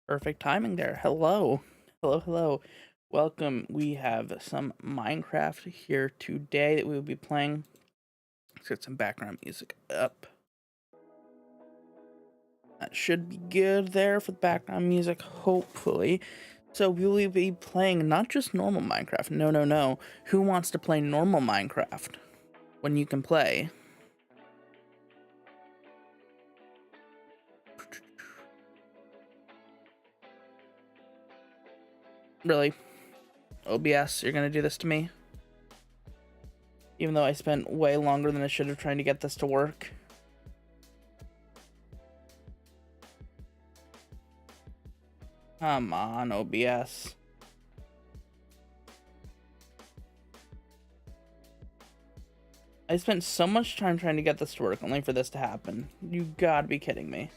Perfect timing there. Hello. Hello, hello. Welcome. We have some Minecraft here today that we will be playing. Let's get some background music up. That should be good there for the background music, hopefully. So we will be playing not just normal Minecraft. No, no, no. Who wants to play normal Minecraft when you can play? Really? OBS, you're gonna do this to me? Even though I spent way longer than I should have trying to get this to work. Come on, OBS. I spent so much time trying to get this to work, only for this to happen. You gotta be kidding me.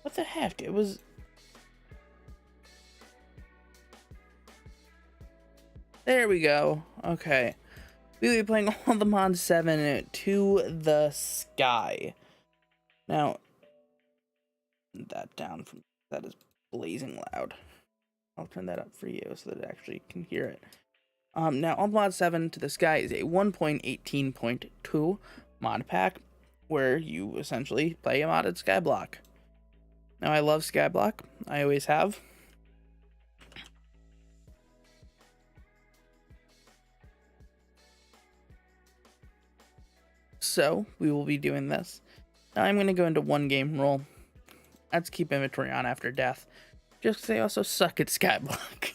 What the heck? It was... There we go. Okay. We'll be playing all the Mod 7 to the sky. Now, that down from... That is blazing loud. I'll turn that up for you so that it actually can hear it. Now, on Mod 7 to the Sky is a 1.18.2 mod pack where you essentially play a modded Skyblock. Now, I love Skyblock. I always have. So, we will be doing this. Now, I'm going to go into one game rule. Let's keep inventory on after death. Just because I also suck at Skyblock.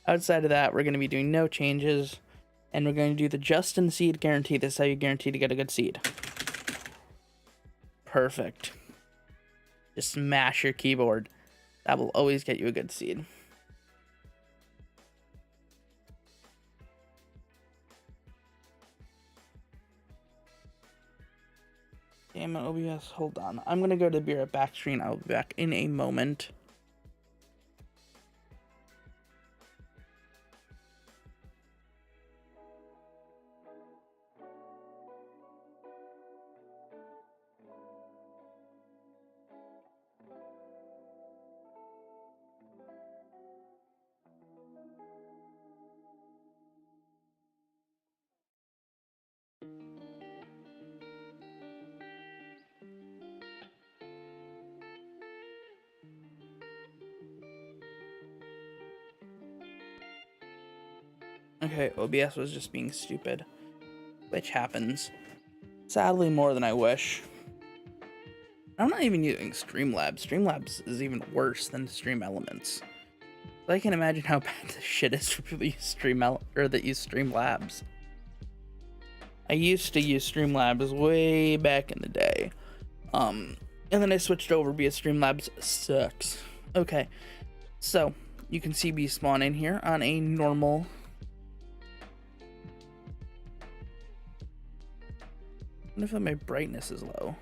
Outside of that, we're going to be doing no changes. And we're going to do the Justin Seed Guarantee. This is how you guarantee to get a good seed. Perfect. Just smash your keyboard. That will always get you a good seed. Damn it, OBS. Hold on. I'm going to go to the Be Right Back screen. I'll be back in a moment. Okay, OBS was just being stupid, which happens, sadly, more than I wish. I'm not even using Streamlabs. Streamlabs is even worse than Stream Elements. So I can imagine how bad this shit is for people that use Streamlabs. I used to use Streamlabs way back in the day. And then I switched over because Streamlabs sucks. Okay, so you can see me spawn in here on a normal... I wonder if my brightness is low.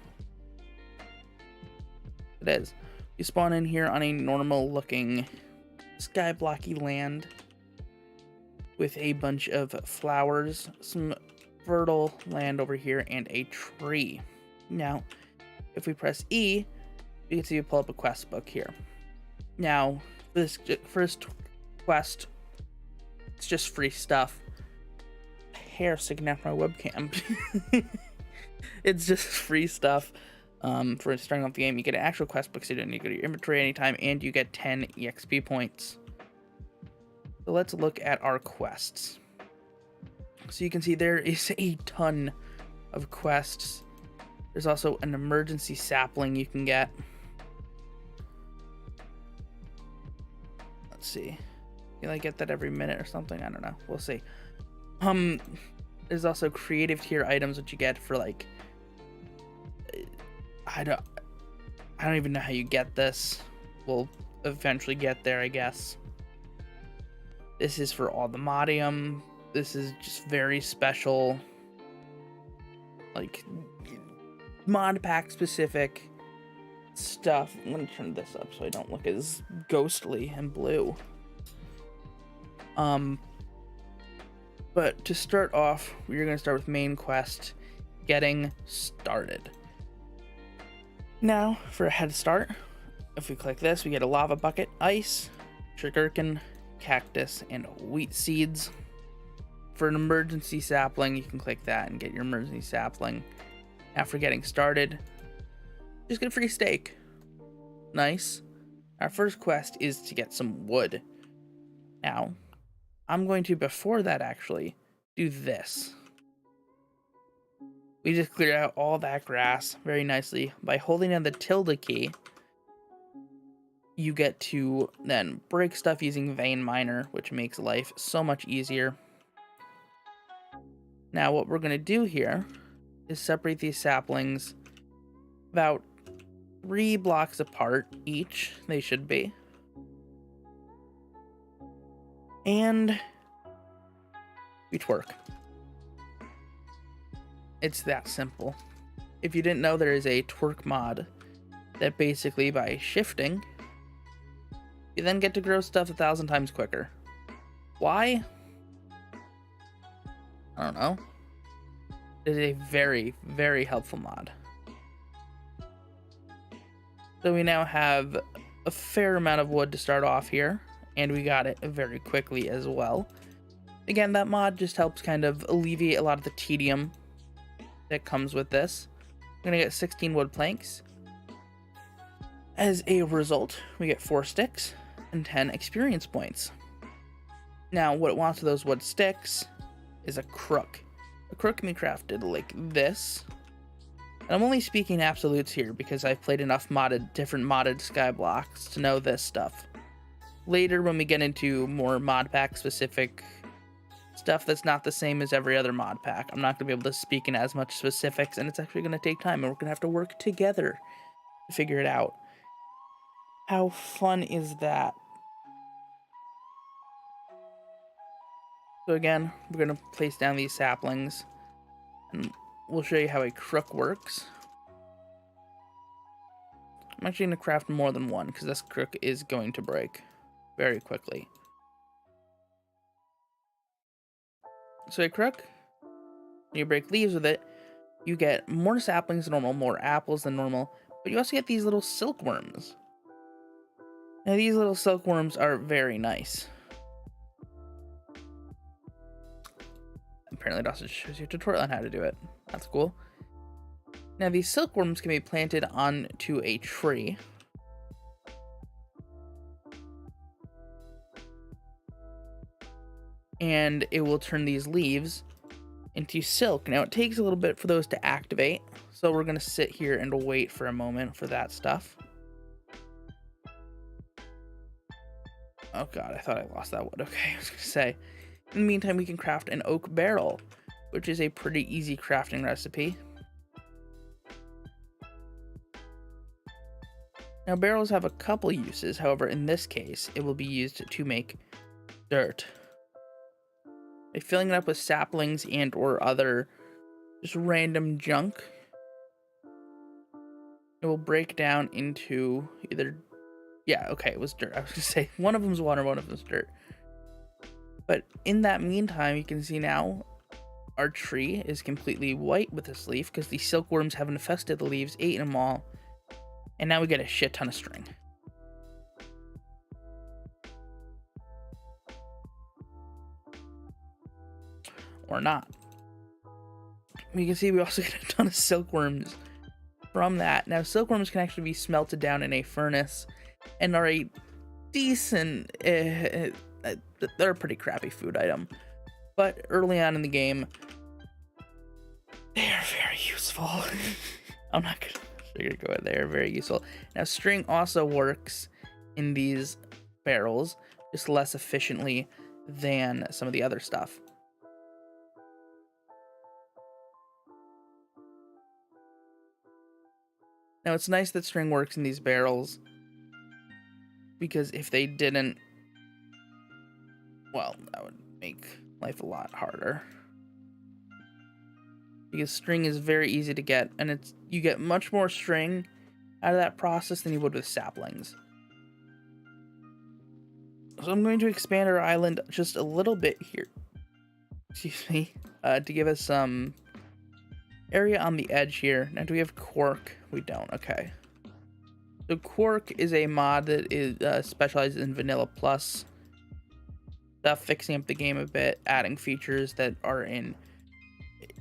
It is. You spawn in here on a normal looking skyblocky land with a bunch of flowers, some fertile land over here, and a tree. Now, if we press E, you can see you pull up a quest book here. Now, this first quest, it's just free stuff. Hair sticking out from my webcam. It's just free stuff for starting off the game. You get an actual quest book, so you don't need to go to your inventory anytime, and you get 10 EXP points. So let's look at our quests. So you can see there is a ton of quests. There's also an emergency sapling you can get. Let's see. Can I get that every minute or something? I don't know. We'll see. There's also creative tier items that you get for like... I don't even know how you get this. We'll eventually get there, I guess. This is for all the modium. This is just very special, like, mod pack specific stuff. I'm gonna turn this up so I don't look as ghostly and blue. But to start off, we're going to start with main quest, getting started. Now, for a head start, if we click this, we get a lava bucket, ice, sugarcane, cactus, and wheat seeds. For an emergency sapling, you can click that and get your emergency sapling. After getting started, just get a free steak. Nice. Our first quest is to get some wood. Now, I'm going to, before that actually, do this. We just clear out all that grass very nicely. By holding down the tilde key, you get to then break stuff using vein miner, which makes life so much easier. Now what we're going to do here is separate these saplings about 3 blocks apart each, they should be. And we twerk. It's that simple. If you didn't know, there is a twerk mod that basically by shifting, you then get to grow stuff 1,000 times quicker. Why? I don't know. It is a very, very helpful mod. So we now have a fair amount of wood to start off here, and we got it very quickly as well. Again, that mod just helps kind of alleviate a lot of the tedium that comes with this. I'm gonna get 16 wood planks. As a result, we get 4 sticks and 10 experience points. Now, what it wants with those wood sticks is a crook. A crook can be crafted like this. And I'm only speaking absolutes here because I've played enough different modded skyblocks to know this stuff. Later, when we get into more mod pack specific stuff that's not the same as every other mod pack, I'm not going to be able to speak in as much specifics, and it's actually going to take time, and we're going to have to work together to figure it out. How fun is that? So again, we're going to place down these saplings, and we'll show you how a crook works. I'm actually going to craft more than one, because this crook is going to break very quickly. So a crook, when you break leaves with it, you get more saplings than normal, more apples than normal, but you also get these little silkworms. Now these little silkworms are very nice. Apparently it also shows you a tutorial on how to do it. That's cool. Now these silkworms can be planted onto a tree. And it will turn these leaves into silk. Now it takes a little bit for those to activate, so we're going to sit here and wait for a moment for that stuff. Oh god, I thought I lost that wood. Okay, I was going to say. In the meantime, we can craft an oak barrel, which is a pretty easy crafting recipe. Now barrels have a couple uses, however in this case it will be used to make dirt. By filling it up with saplings and or other just random junk, it will break down into either, yeah, okay, it was dirt. I was gonna say one of them's water, one of them's dirt. But in that meantime, you can see now our tree is completely white with this leaf because the silkworms have infested the leaves, eaten them all, and now we get a shit ton of string. Or not. You can see we also get a ton of silkworms from that. Now silkworms can actually be smelted down in a furnace and are a decent, they're a pretty crappy food item, but early on in the game they are very useful. I'm not gonna go in there. Very useful. Now string also works in these barrels, just less efficiently than some of the other stuff. Now it's nice that string works in these barrels, because if they didn't, well, that would make life a lot harder. Because string is very easy to get, and you get much more string out of that process than you would with saplings. So I'm going to expand our island just a little bit here excuse me, to give us some area on the edge here. Now, do we have Quark? We don't. Okay. So Quark is a mod that is specialized in Vanilla Plus stuff, fixing up the game a bit, adding features that are in.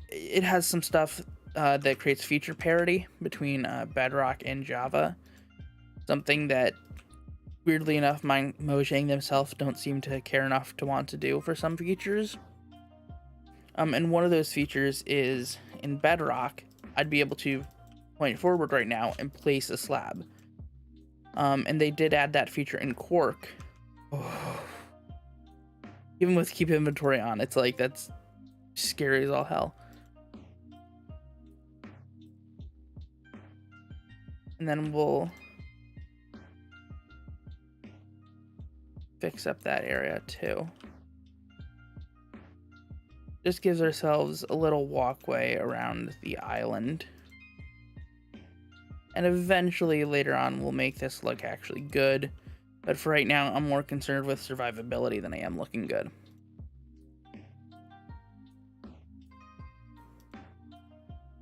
It has some stuff that creates feature parity between Bedrock and Java. Something that, weirdly enough, Mojang themselves don't seem to care enough to want to do for some features. And one of those features is in Bedrock, I'd be able to point forward right now and place a slab. And they did add that feature in Quark. Oh. Even with keep inventory on, it's like, that's scary as all hell. And then we'll fix up that area too. Just gives ourselves a little walkway around the island. And eventually later on we'll make this look actually good. But for right now, I'm more concerned with survivability than I am looking good.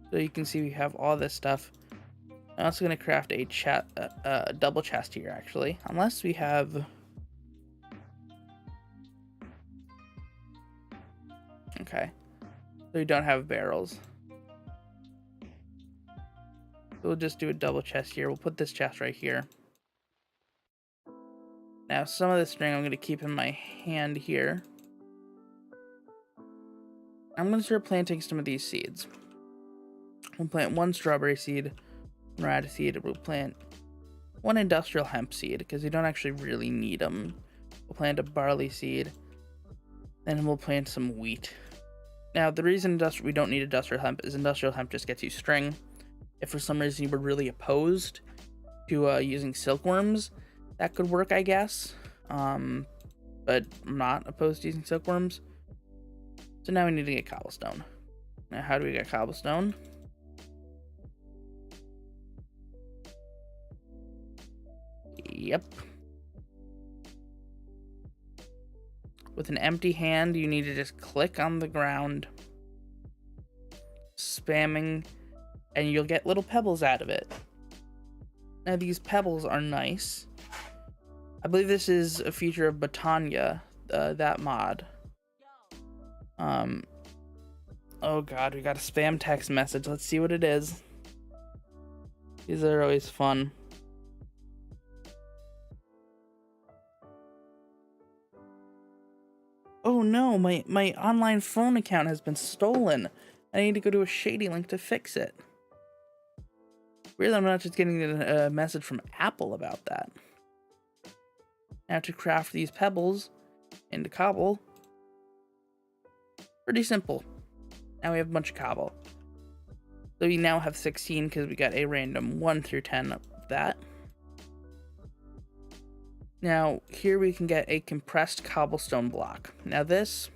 So you can see we have all this stuff. I'm also going to craft a double chest here, actually. Unless we have... Okay. So we don't have barrels. So we'll just do a double chest here. We'll put this chest right here. Now, some of the string I'm going to keep in my hand here. I'm going to start planting some of these seeds. We'll plant one strawberry seed, one radish seed. We'll plant one industrial hemp seed, because we don't actually really need them. We'll plant a barley seed. Then we'll plant some wheat. Now, the reason we don't need industrial hemp is industrial hemp just gets you string. If for some reason you were really opposed to using silkworms, that could work, I guess. But I'm not opposed to using silkworms. So now we need to get cobblestone. Now, how do we get cobblestone? Yep. With an empty hand, you need to just click on the ground, spamming, and you'll get little pebbles out of it. Now, these pebbles are nice. I believe this is a feature of Botania, that mod. Oh god, we got a spam text message. Let's see what it is. These are always fun. Oh no, my online phone account has been stolen. I need to go to a shady link to fix it. Weird that I'm not just getting a message from Apple about that. Now to craft these pebbles into cobble. Pretty simple. Now we have a bunch of cobble. So we now have 16 because we got a random 1 through 10 of that. Now, here we can get a compressed cobblestone block. Now this,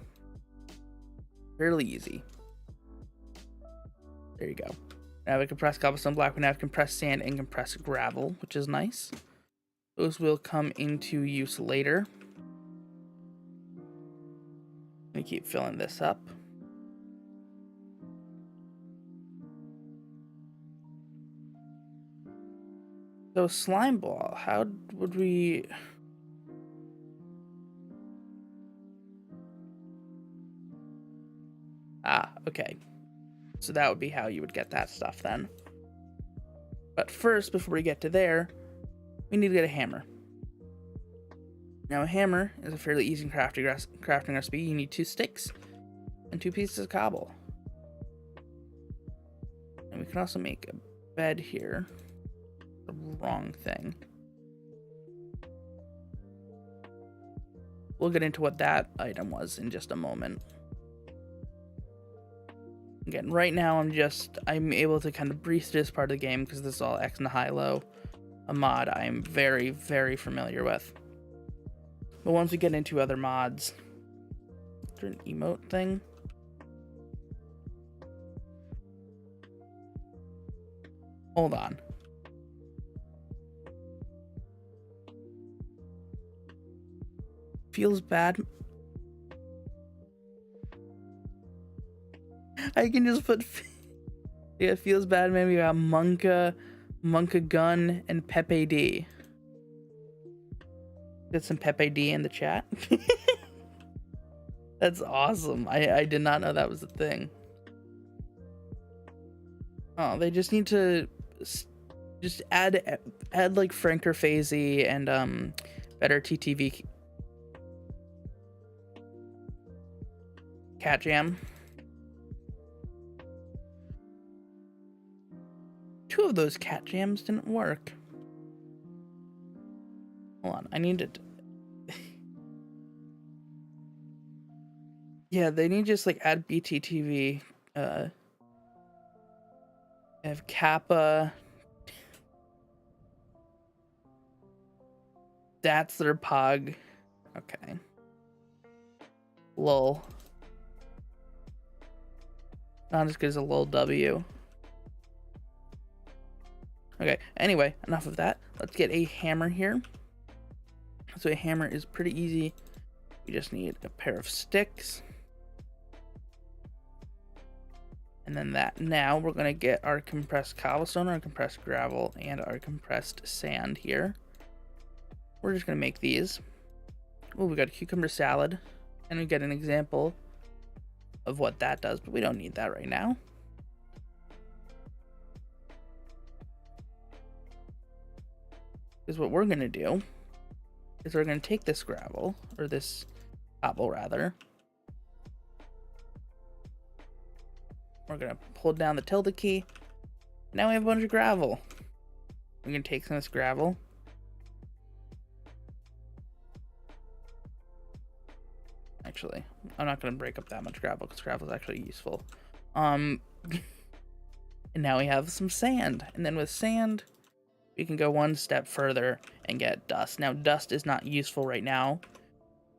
fairly easy. There you go. We have a compressed cobblestone block. We now have compressed sand and compressed gravel, which is nice. Those will come into use later. Let me keep filling this up. So slime ball, how would we... Ah, okay. So that would be how you would get that stuff then. But first, before we get to there, we need to get a hammer. Now a hammer is a fairly easy crafting recipe. You need 2 sticks and 2 pieces of cobble. And we can also make a bed here. The wrong thing. We'll get into what that item was in just a moment. Again, right now I'm able to kind of breeze through this part of the game because this is all X and high-low, a mod I'm very, very familiar with. But once we get into other mods, is there an emote thing? Hold on. Feels bad. I can just put. Yeah, it feels bad. Maybe we got Monka Gun, and Pepe D. Get some Pepe D in the chat. That's awesome. I did not know that was a thing. Oh, they just need to just add like Franker Phasey and better TTV Cat Jam. 2 of those cat jams didn't work. Hold on, I need to. Yeah, they need to just like add BTTV. Have Kappa. That's their pog. Okay. Lol. Not as good as a lol W. Okay, anyway, enough of that. Let's get a hammer here. So a hammer is pretty easy. We just need a pair of sticks. And then that. Now we're going to get our compressed cobblestone, our compressed gravel, and our compressed sand here. We're just going to make these. Oh, we got a cucumber salad. And we get an example of what that does, but we don't need that right now. Because what we're going to do is we're going to take this gravel, or this cobble rather. We're going to pull down the tilde key. Now we have a bunch of gravel. We're going to take some of this gravel. Actually, I'm not going to break up that much gravel because gravel is actually useful. And now we have some sand. And then with sand, we can go one step further and get dust. Now, dust is not useful right now,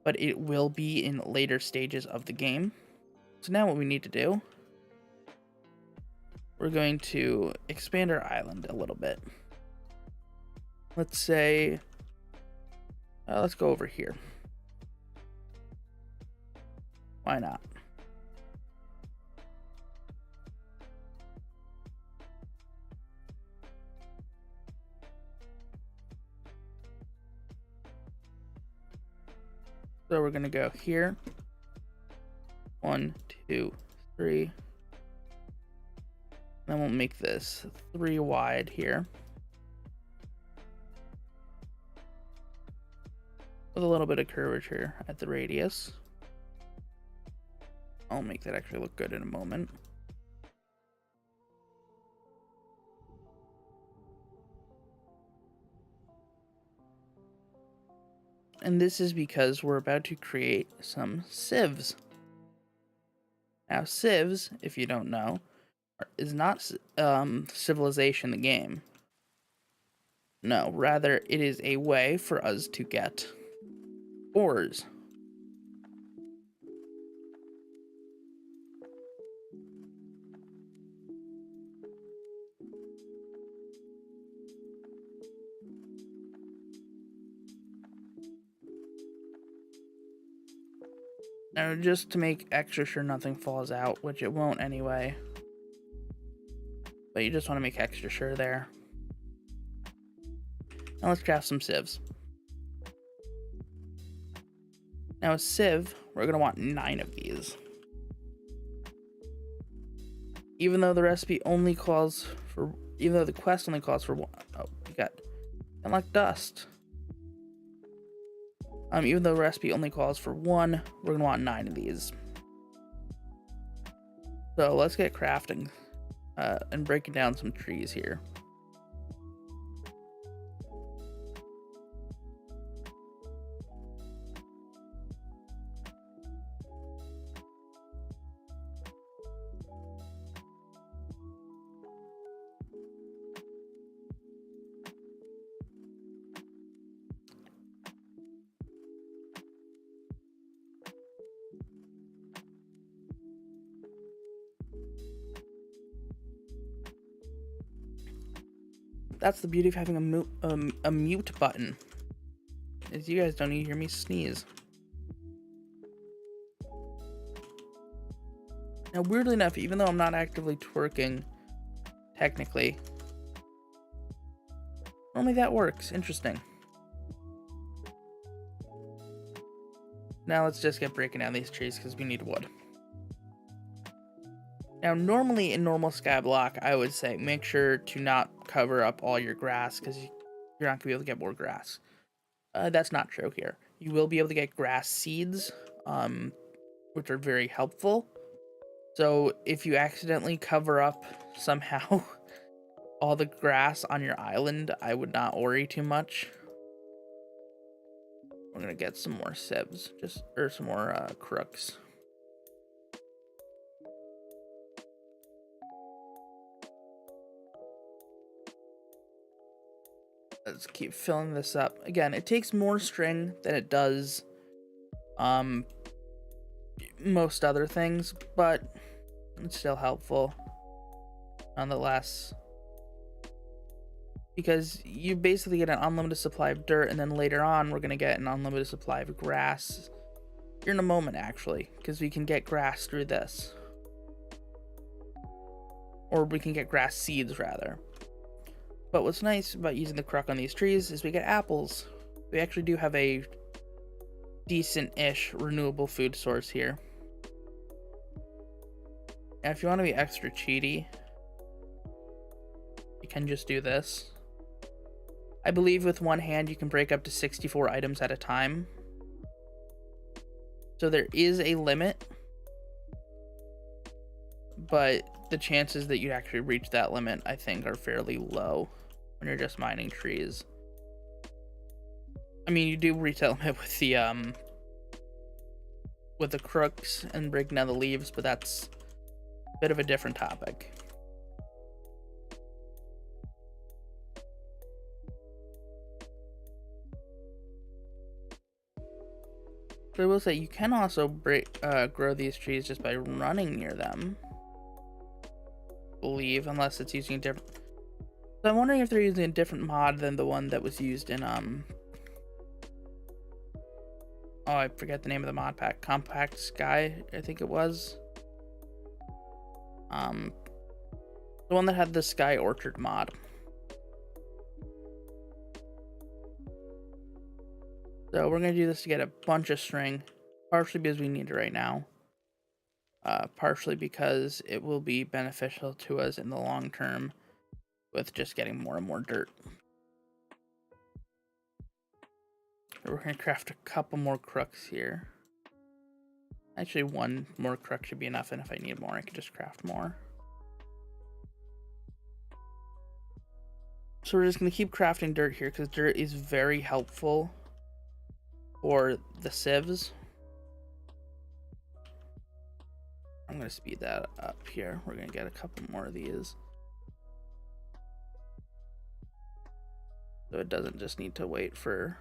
but it will be in later stages of the game. So now what we need to do, we're going to expand our island a little bit. Let's say, let's go over here. Why not? So we're going to go here. 1, 2, 3. Then we'll make this 3 wide here. With a little bit of curvature at the radius. I'll make that actually look good in a moment. And this is because we're about to create some sieves. Now, sieves, if you don't know, is not civilization the game. No, rather it is a way for us to get ores. Now, just to make extra sure nothing falls out, which it won't anyway. But you just want to make extra sure there. Now let's craft some sieves. Now a sieve, we're going to want 9 of these. Even though the recipe only calls for, even though the quest only calls for 1. Oh, we got unlock dust. Even though the recipe only calls for 1, we're going to want 9 of these. So let's get crafting and breaking down some trees here. That's the beauty of having a mute button, is you guys don't need to hear me sneeze. Now, weirdly enough, even though I'm not actively twerking, technically, only that works. Interesting. Now let's just get breaking down these trees because we need wood. Now, normally in normal skyblock, I would say make sure to not cover up all your grass because you're not going to be able to get more grass. That's not true here. You will be able to get grass seeds, which are very helpful. So if you accidentally cover up somehow all the grass on your island, I would not worry too much. We're going to get some more sieves, or some more crooks. Let's keep filling this up. Again, it takes more string than it does most other things, but it's still helpful nonetheless. Because you basically get an unlimited supply of dirt, and then later on we're going to get an unlimited supply of grass. Here in a moment, actually, because we can get grass through this. Or we can get grass seeds, rather. But what's nice about using the crook on these trees is we get apples. We actually do have a decent-ish renewable food source here. Now, if you want to be extra cheaty, you can just do this. I believe with one hand you can break up to 64 items at a time. So there is a limit, but the chances that you actually reach that limit, I think, are fairly low when you're just mining trees. I mean, you do reach that limit with the crooks and breaking down the leaves, but that's a bit of a different topic. So I will say you can also grow these trees just by running near them. I believe, unless it's using a different. So I'm wondering if they're using a different mod than the one that was used in oh, I forget the name of the mod pack. Compact Sky, I think it was. The one that had the Sky Orchard mod. So we're going to do this to get a bunch of string, partially because we need it right now, partially because it will be beneficial to us in the long term with just getting more and more dirt. So we're going to craft a couple more crooks here. Actually, one more crook should be enough, and if I need more, I can just craft more. So we're just going to keep crafting dirt here, because dirt is very helpful for the sieves. I'm going to speed that up here. We're going to get a couple more of these. So it doesn't just need to wait for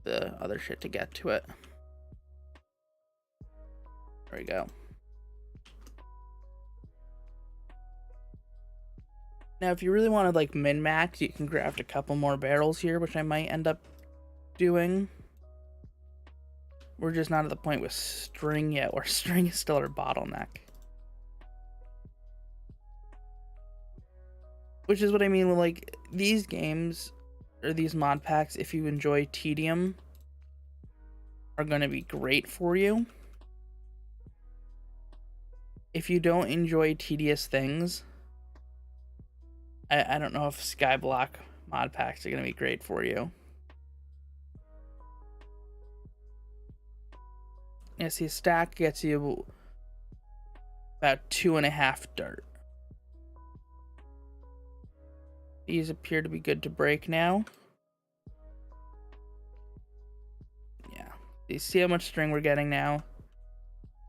the other shit to get to it. There we go. Now, if you really want to like min-max, you can craft a couple more barrels here, which I might end up doing. We're just not at the point with string yet, where string is still our bottleneck. Which is what I mean, like, these games, or these mod packs, if you enjoy tedium, are going to be great for you. If you don't enjoy tedious things, I don't know if Skyblock mod packs are going to be great for you. Yeah, see, a stack gets you about 2.5 dirt. These appear to be good to break now. Yeah. You see how much string we're getting now?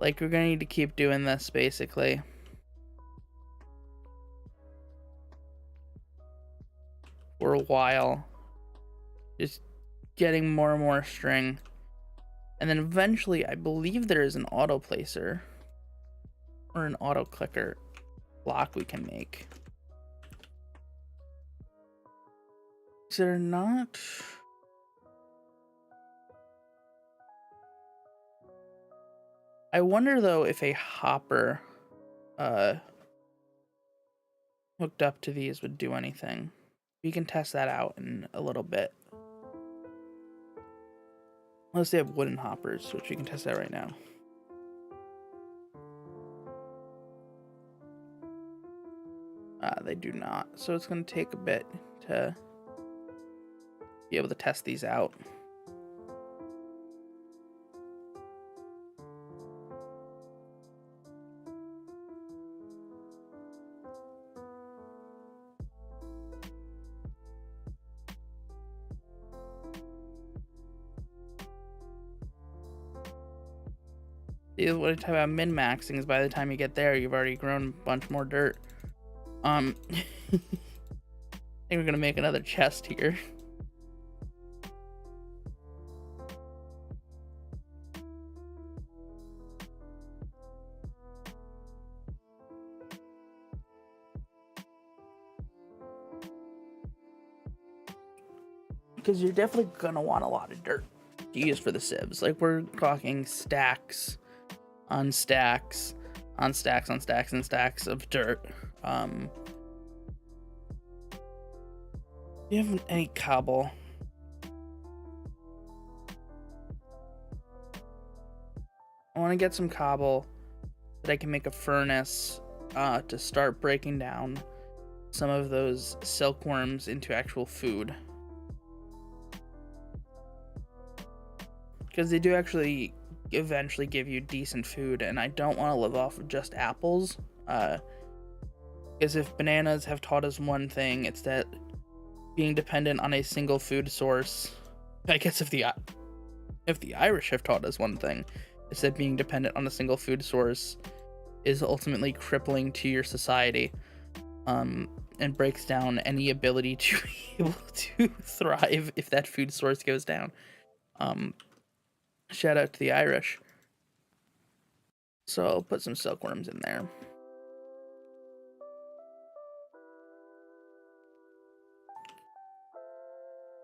Like, we're gonna need to keep doing this, basically. For a while. Just getting more and more string. And then eventually, I believe there is an auto placer. Or an auto clicker block we can make. Is there not? I wonder though if a hopper hooked up to these would do anything. We can test that out in a little bit. Unless they have wooden hoppers, which we can test out right now. They do not. So it's going to take a bit to be able to test these out. What I talk about min-maxing is by the time you get there, you've already grown a bunch more dirt. I think we're gonna make another chest here. Because you're definitely gonna want a lot of dirt to use for the sieves. Like, we're talking stacks on stacks on stacks on stacks and stacks of dirt. Do you have any cobble? I want to get some cobble that I can make a furnace to start breaking down some of those silkworms into actual food. Because they do actually eventually give you decent food, and I don't want to live off of just apples. Because if bananas have taught us one thing, it's that being dependent on a single food source, I guess if the Irish have taught us one thing, it's that being dependent on a single food source is ultimately crippling to your society, and breaks down any ability to be able to thrive if that food source goes down. Shout out to the Irish. So I'll put some silkworms in there.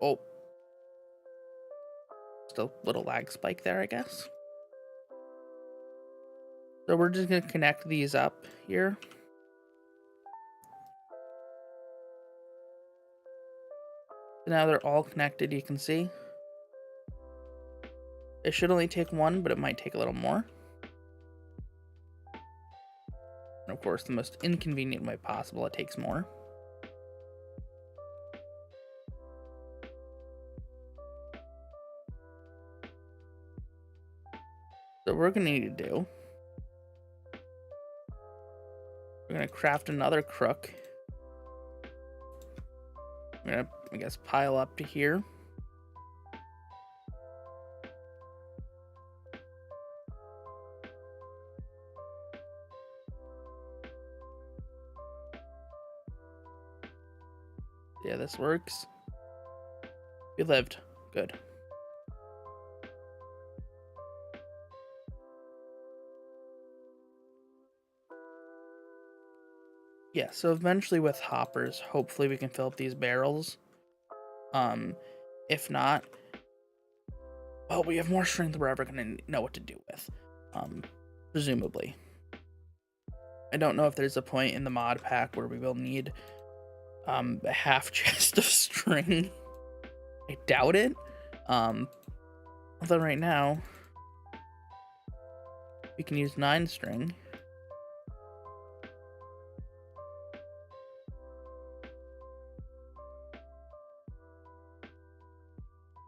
Oh. Still a little lag spike there, I guess. So we're just going to connect these up here. So now they're all connected, you can see. It should only take one, but it might take a little more. And of course, the most inconvenient way possible, it takes more. So what we're going to need to do, we're going to craft another crook. We're going to, I guess, pile up to here. Yeah, this works. We lived. Good. Yeah, so eventually with hoppers, hopefully we can fill up these barrels. If not, well, we have more strength we're ever going to know what to do with. Presumably. I don't know if there's a point in the mod pack where we will need a half chest of string. I doubt it. Although right now we can use 9 string.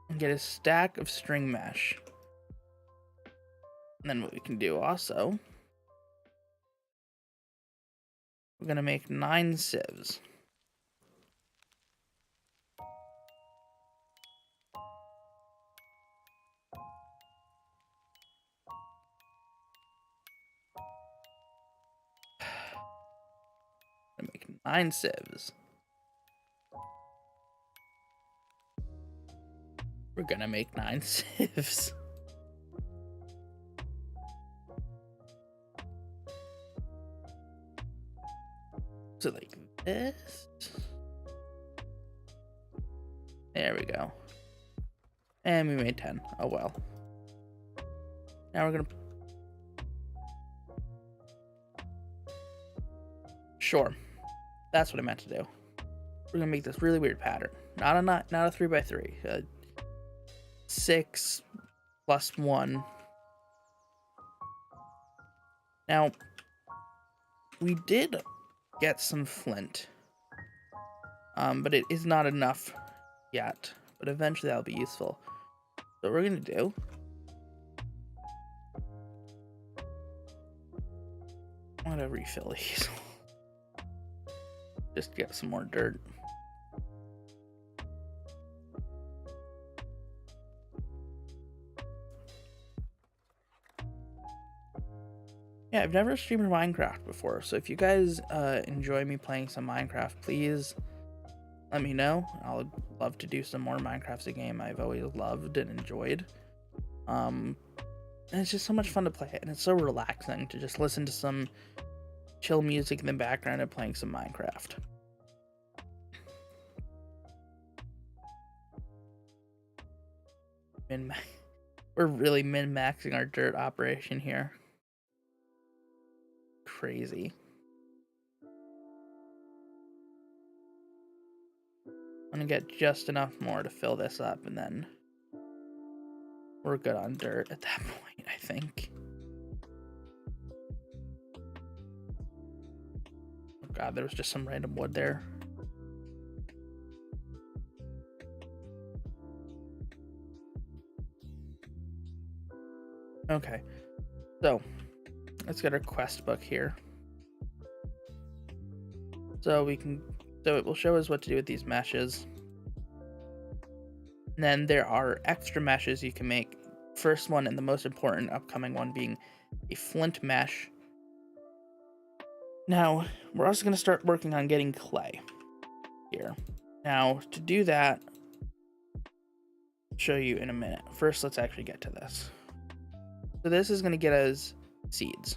And get a stack of string mesh. And then what we can do also, we're gonna make 9 sieves. Gonna make 9 sieves. We're gonna make 9 sieves. So like this. There we go. And we made 10. Oh well. Now we're gonna Sure. That's what I meant to do. We're gonna make this really weird pattern. Not a 3x3. 6 plus 1. Now, we did get some flint. But it is not enough yet. But eventually that'll be useful. So what we're gonna do, I'm gonna refill these. Just get some more dirt. Yeah, I've never streamed Minecraft before, so if you guys enjoy me playing some Minecraft, please let me know. I'll love to do some more. Minecraft's a game I've always loved and enjoyed. And it's just so much fun to play it, and it's so relaxing to just listen to some chill music in the background and playing some Minecraft. We're really min-maxing our dirt operation here. Crazy. I'm gonna get just enough more to fill this up, and then we're good on dirt at that point, I think. Oh god, there was just some random wood there. Okay, so let's get our quest book here. So it will show us what to do with these meshes. And then there are extra meshes you can make. First one and the most important upcoming one being a flint mesh. Now, we're also going to start working on getting clay here. Now, to do that, I'll show you in a minute. First, let's actually get to this. So this is going to get us seeds.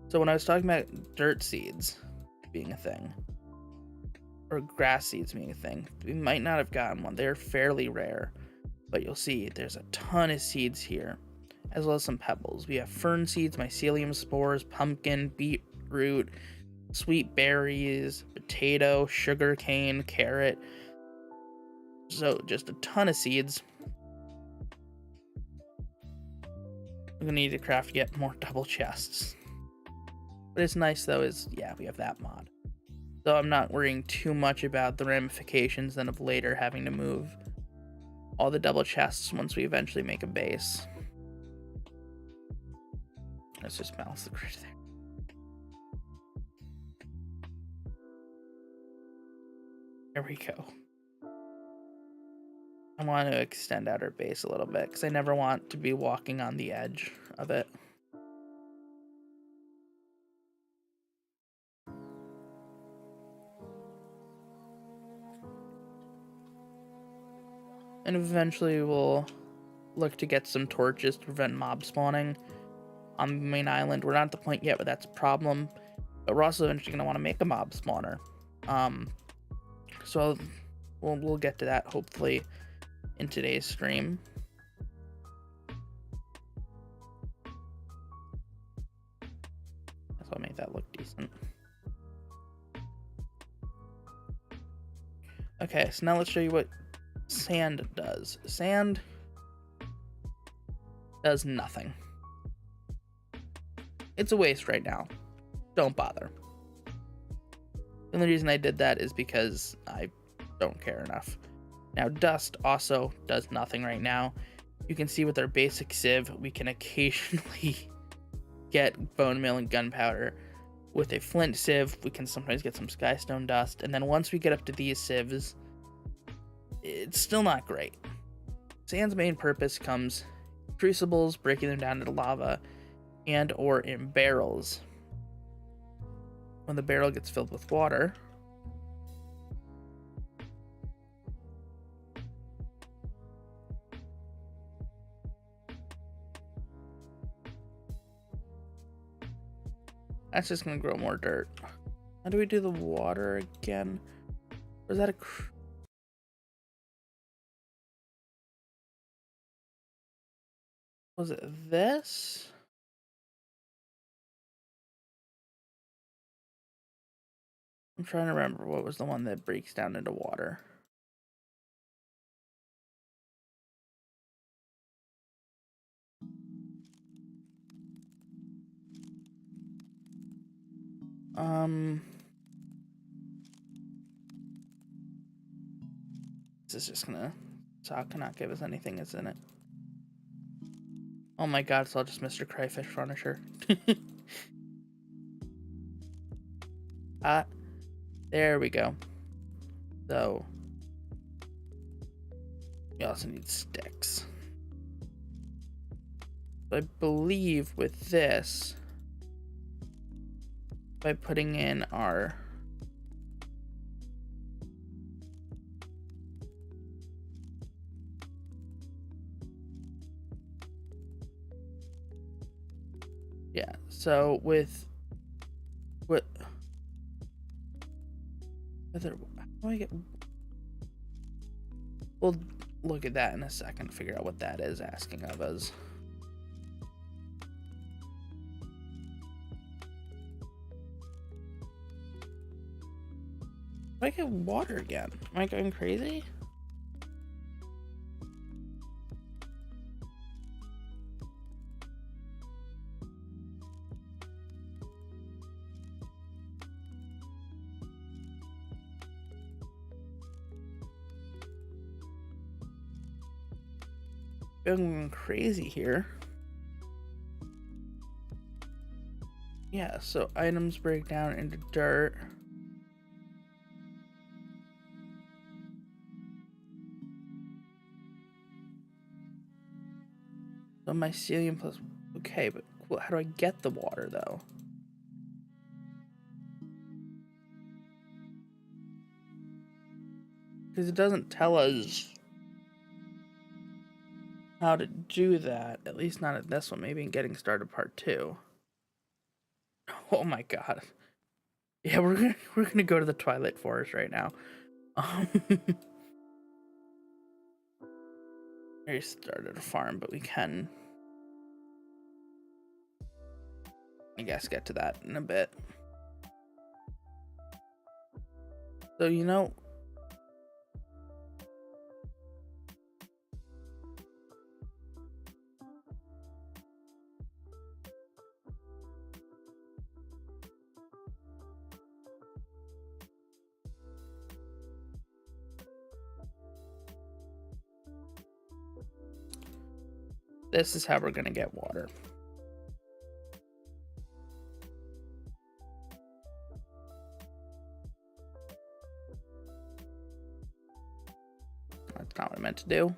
So when I was talking about dirt seeds being a thing, or grass seeds being a thing, we might not have gotten one. They're fairly rare, but you'll see there's a ton of seeds here, as well as some pebbles. We have fern seeds, mycelium spores, pumpkin, beetroot, sweet berries, potato, sugarcane, carrot. So just a ton of seeds. I'm gonna need to craft yet more double chests. What is nice though is, yeah, we have that mod. So I'm not worrying too much about the ramifications then of later having to move all the double chests once we eventually make a base. Let's just balance the grid there. There we go. I want to extend out our base a little bit because I never want to be walking on the edge of it. And eventually we'll look to get some torches to prevent mob spawning on the main island. We're not at the point yet where that's a problem, but we're also eventually going to want to make a mob spawner. So we'll get to that hopefully in today's stream. I'll make that look decent. Okay, so now let's show you what sand does. Sand does nothing. It's a waste right now. Don't bother. The only reason I did that is because I don't care enough. Now, dust also does nothing right now. You can see with our basic sieve, we can occasionally get bone meal and gunpowder. With a flint sieve, we can sometimes get some skystone dust. And then once we get up to these sieves, it's still not great. Sand's main purpose comes in crucibles, breaking them down into lava, and or in barrels. When the barrel gets filled with water, that's just gonna grow more dirt. How do we do the water again? Or is that a... Was it this? I'm trying to remember what was the one that breaks down into water. This is just gonna suck and not give us anything that's in it. Oh my god, it's all just Mr. Crayfish furniture. There we go. So, we also need sticks. So I believe with this, by putting in our so with what other, how do I get, we'll look at that in a second, figure out what that is asking of us. I get water again. Am I going crazy? Going crazy here. Yeah, so items break down into dirt. So mycelium plus, okay, but cool. How do I get the water though? Because it doesn't tell us how to do that, at least not at this one. Maybe in Getting Started Part 2. Oh my god. Yeah, we're gonna go to the Twilight Forest right now. We started a farm, but we can, I guess, get to that in a bit. So, you know, this is how we're gonna get water. That's not what I meant to do.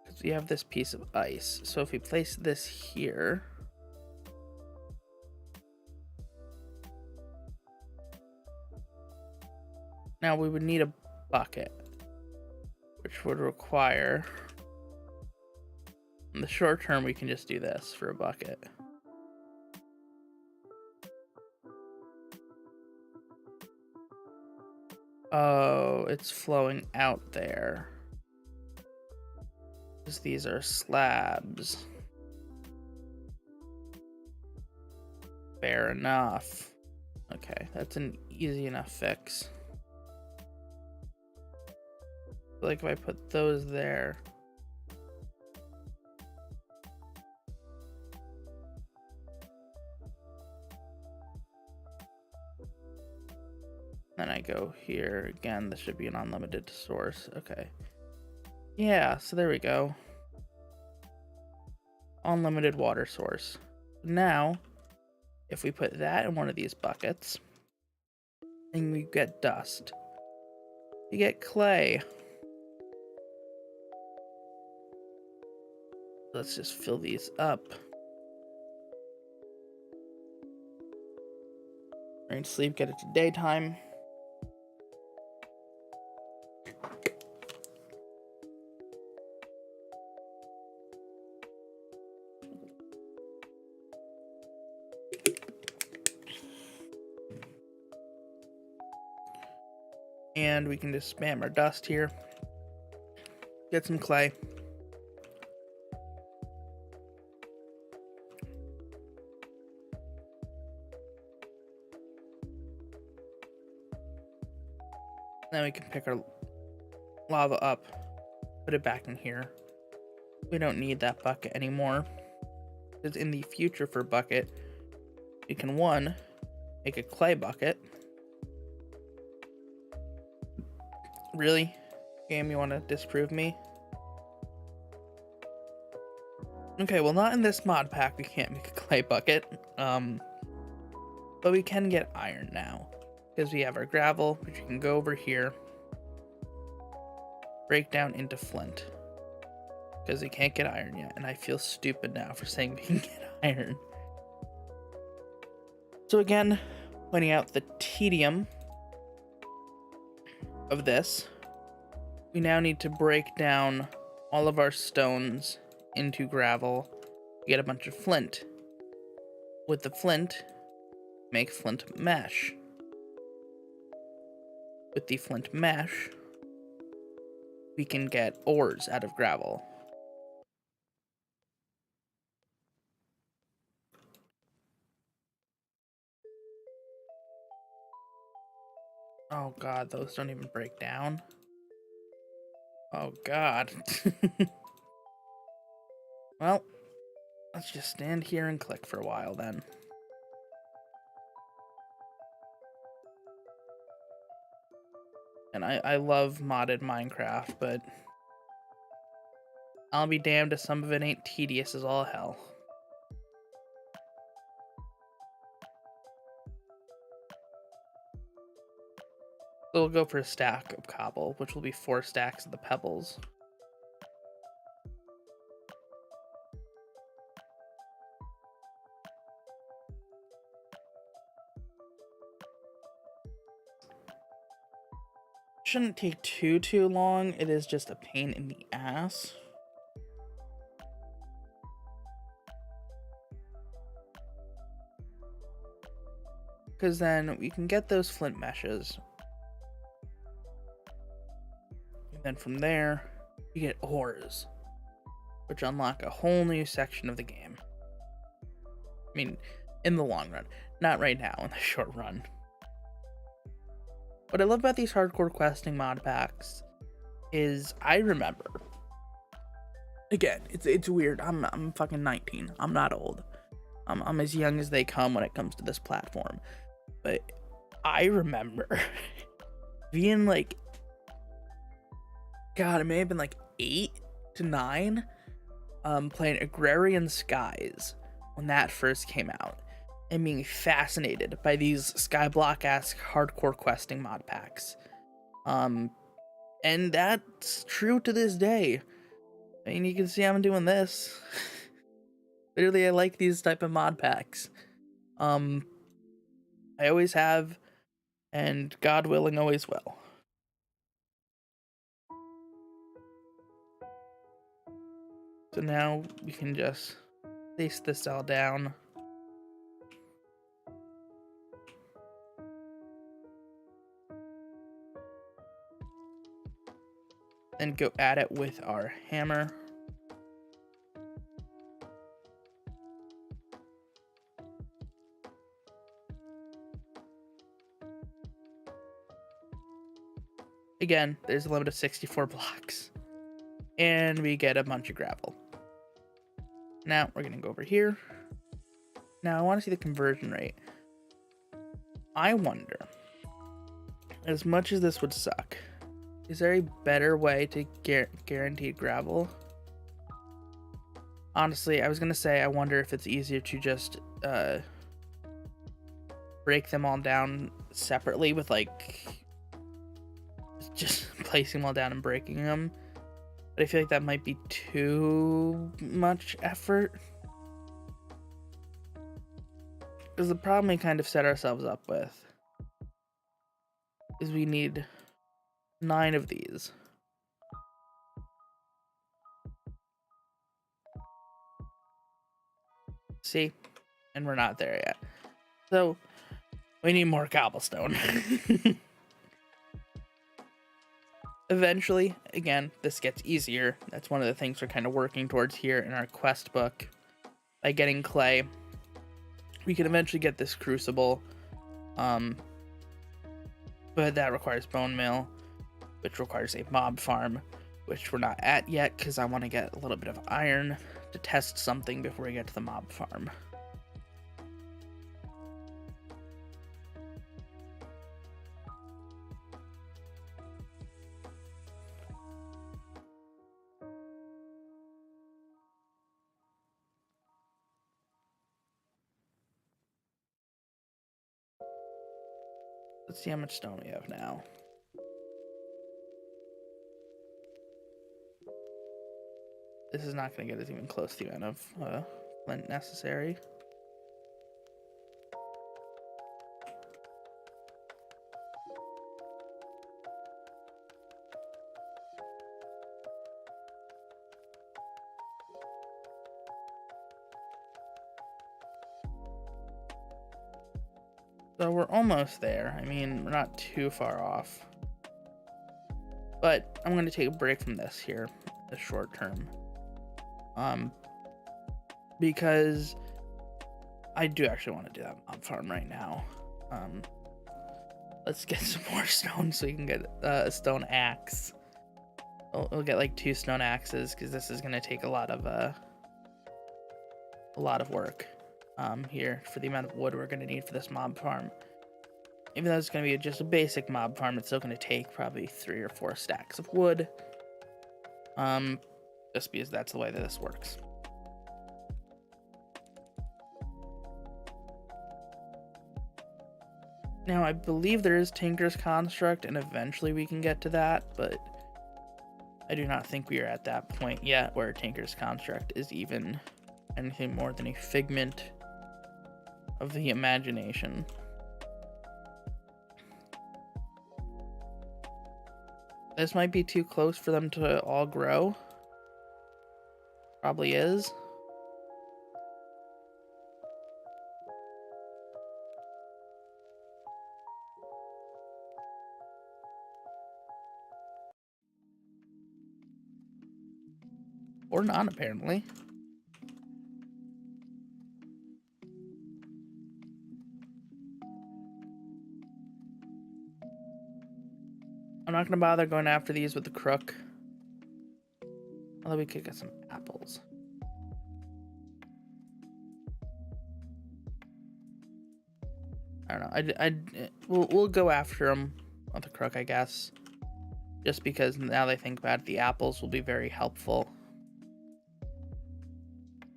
Because we have this piece of ice. So if we place this here, now we would need a bucket, which would require, in the short term, we can just do this for a bucket. Oh, it's flowing out there. Because these are slabs. Fair enough. Okay, that's an easy enough fix. Like if I put those there. Then I go here again. This should be an unlimited source. Okay. Yeah, so there we go. Unlimited water source. Now, if we put that in one of these buckets, and we get dust, you get clay. Let's just fill these up. Rain, sleep, get it to daytime. And we can just spam our dust here. Get some clay. Then we can pick our lava up, put it back in here. We don't need that bucket anymore, because in the future for bucket, we can, one, make a clay bucket. Really? Game, you want to disprove me? Okay, well, not in this mod pack, we can't make a clay bucket. But we can get iron now, because we have our gravel, which we can go over here, break down into flint, because we can't get iron yet, and I feel stupid now for saying we can get iron. So again, pointing out the tedium of this, we now need to break down all of our stones into gravel, get a bunch of flint. With the flint, make flint mesh. With the flint mesh, we can get ores out of gravel. Oh god, those don't even break down. Oh god. Well, let's just stand here and click for a while then. And I love modded Minecraft, but I'll be damned if some of it ain't tedious as all hell. So we'll go for a stack of cobble, which will be 4 stacks of the pebbles. Shouldn't take too long. It is just a pain in the ass. Because then we can get those flint meshes. And then from there, you get ores, which unlock a whole new section of the game. I mean, in the long run. Not right now, in the short run. What I love about these hardcore questing mod packs is I remember. Again, it's weird. I'm fucking 19. I'm not old. I'm as young as they come when it comes to this platform. But I remember being like, God, it may have been like 8 to 9, playing Agrarian Skies when that first came out. And being fascinated by these Skyblock-esque hardcore questing mod packs. And that's true to this day. I mean, you can see I'm doing this. Literally, I like these type of mod packs. I always have, and God willing, always will. So now we can just place this all down. Then go at it with our hammer. Again, there's a limit of 64 blocks. And we get a bunch of gravel. Now we're going to go over here. Now I want to see the conversion rate. I wonder, as much as this would suck, is there a better way to guaranteed gravel? Honestly, I was gonna say I wonder if it's easier to just break them all down separately with like just placing them all down and breaking them. But I feel like that might be too much effort. Because the problem we kind of set ourselves up with is we need 9 of these. See? And we're not there yet. So, we need more cobblestone. Eventually, again, this gets easier. That's one of the things we're kind of working towards here in our quest book. By getting clay, we can eventually get this crucible. But that requires bone meal. which requires a mob farm, which we're not at yet because I want to get a little bit of iron to test something before we get to the mob farm. Let's see how much stone we have now. This is not going to get us even close to the amount of flint necessary. So we're almost there. I mean, we're not too far off. But I'm going to take a break from this here, the short term. Because I do actually want to do that mob farm right now. Let's get some more stone so we can get a stone axe. We'll get like 2 stone axes because this is going to take a lot of work here for the amount of wood we're going to need for this mob farm. Even though it's going to be just a basic mob farm, it's still going to take probably 3 or 4 stacks of wood. Just because that's the way that this works. Now, I believe there is Tinker's Construct, and eventually we can get to that, but I do not think we are at that point yet where Tinker's Construct is even anything more than a figment of the imagination. This might be too close for them to all grow. Probably is. Or not, apparently. I'm not going to bother going after these with the crook. Although we could get some apples. I don't know. We'll go after them with the crook, I guess. Just because now that I think about it, the apples will be very helpful.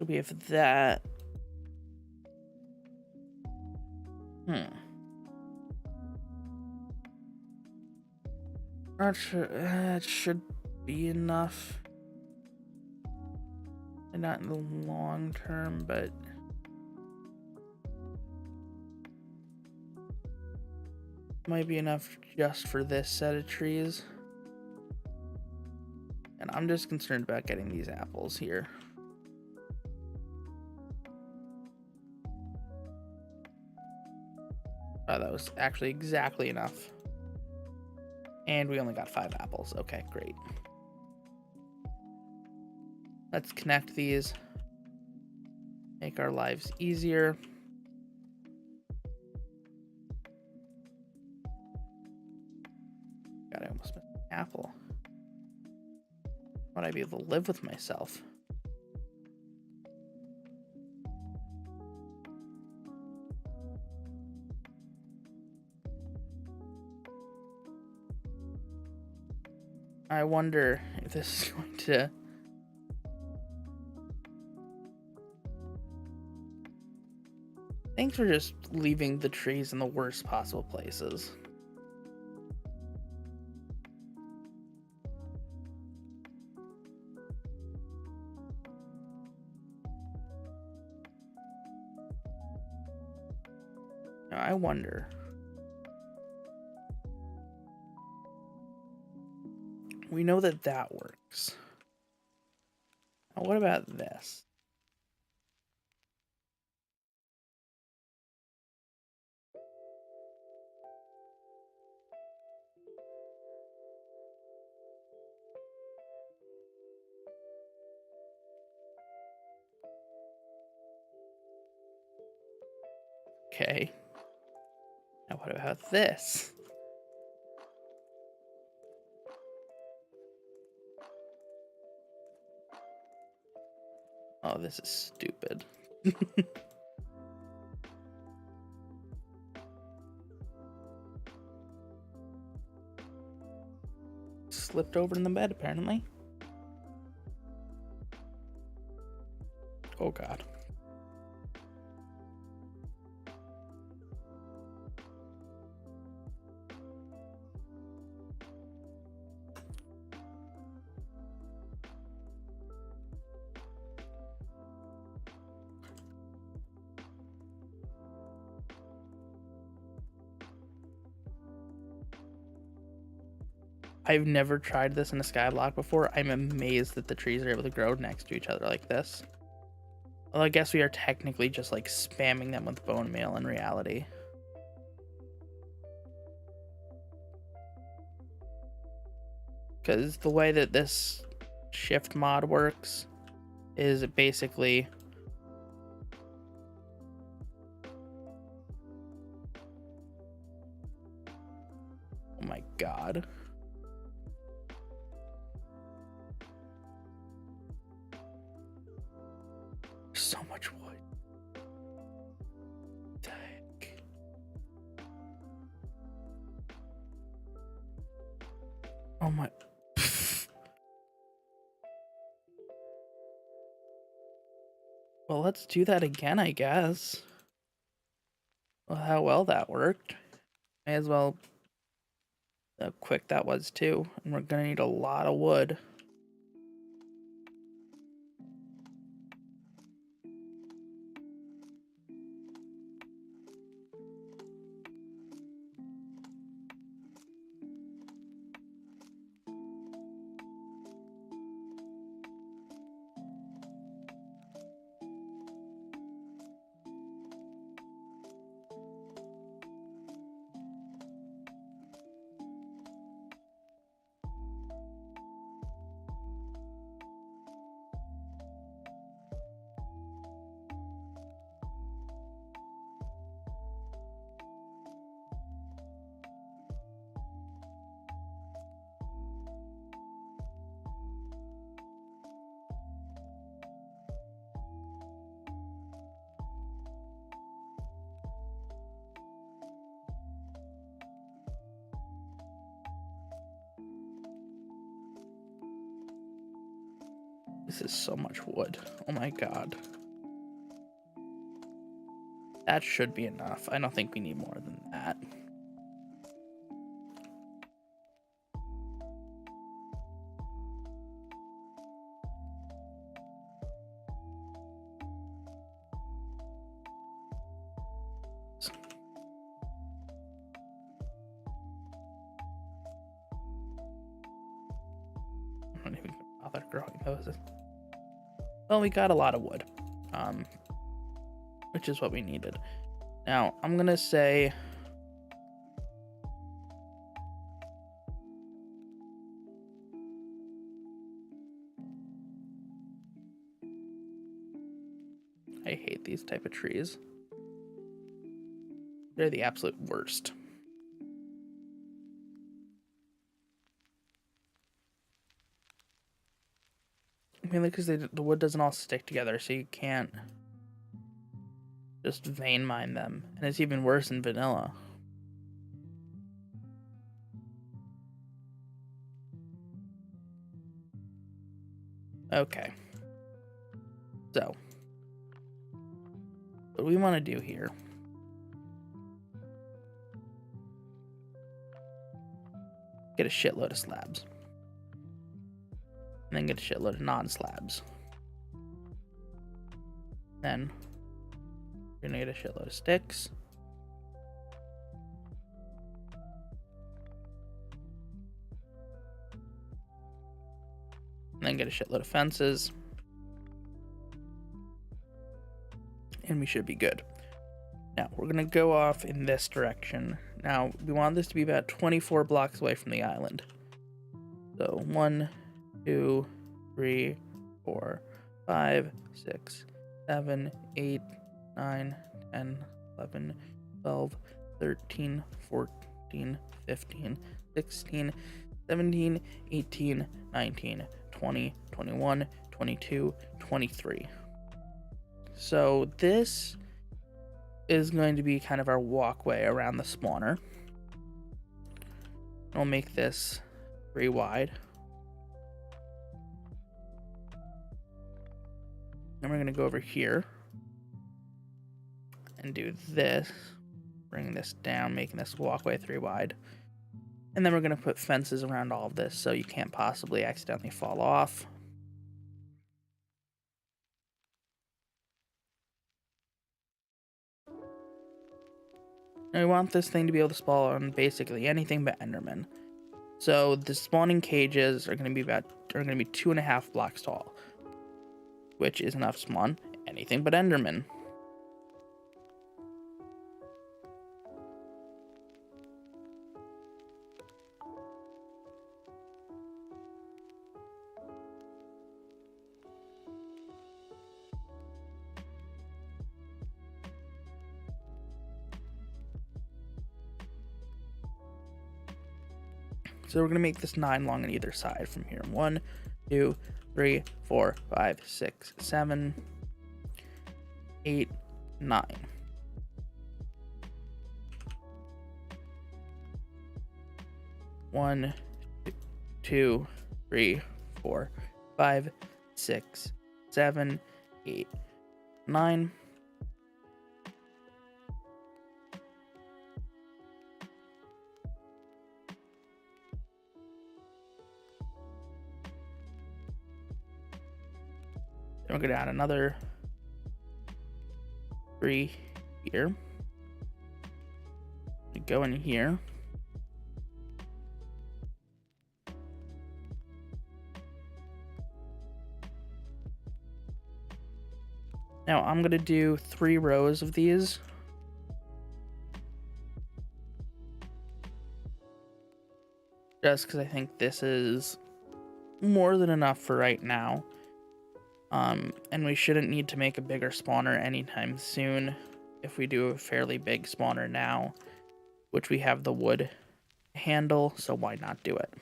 We have that. Not sure. It should be enough. And not in the long term, but might be enough just for this set of trees. And I'm just concerned about getting these apples here. Oh, that was actually exactly enough. And we only got 5 apples. Okay, great. Let's connect these. Make our lives easier. God, I almost missed an apple. Would I be able to live with myself? I wonder if this is going to... Thanks for just leaving the trees in the worst possible places. Now, I wonder... We know that that works. Now, what about this? Okay. Now, what about this? Oh, this is stupid. Slipped over in the bed, apparently. Oh, God. I've never tried this in a skyblock before. I'm amazed that the trees are able to grow next to each other like this. Well, I guess we are technically just like spamming them with bone meal in reality. Because the way that this shift mod works is it basically... Oh my God. So much wood. What the heck? Oh my. Well, let's do that again, I guess. Well, how well that worked. May as well. How quick that was, too. And we're gonna need a lot of wood. This is so much wood. Oh my God. That should be enough. I don't think we need more than that. I don't even bother growing those. Well, we got a lot of wood, which is what we needed. Now, I'm gonna say... I hate these type of trees. They're the absolute worst. Mainly because the wood doesn't all stick together, so you can't just vein mine them. And it's even worse in vanilla. Okay. So, what we want to do here... Get a shitload of slabs. And then get a shitload of non-slabs. Then you're gonna get a shitload of sticks. And then get a shitload of fences. And we should be good. Now, we're gonna go off in this direction. Now, we want this to be about 24 blocks away from the island. So, 1, 2, 3, 4, 5, 6, 7, 8, 9, 10, 11, 12, 13, 14, 15, 16, 17, 18, 19, 20, 21, 22, 23. so this is going to be kind of our walkway around the spawner. We'll make this 3 wide. Then we're going to go over here and do this, bring this down, making this walkway 3 wide. And then we're going to put fences around all of this so you can't possibly accidentally fall off. And we want this thing to be able to spawn on basically anything but Enderman. So the spawning cages are going to be 2.5 blocks tall, which is enough to spawn anything but Enderman. So we're going to make this 9 long on either side from here. 1, 2, 3, 4, 5, 6, 7, 8, 9. One, 2, 3, 4, 5, 6, 7, 8, 9. Then we're going to add another 3 here. We go in here. Now I'm going to do 3 rows of these. Just because I think this is more than enough for right now. And we shouldn't need to make a bigger spawner anytime soon if we do a fairly big spawner now, which we have the wood handle, so why not do it?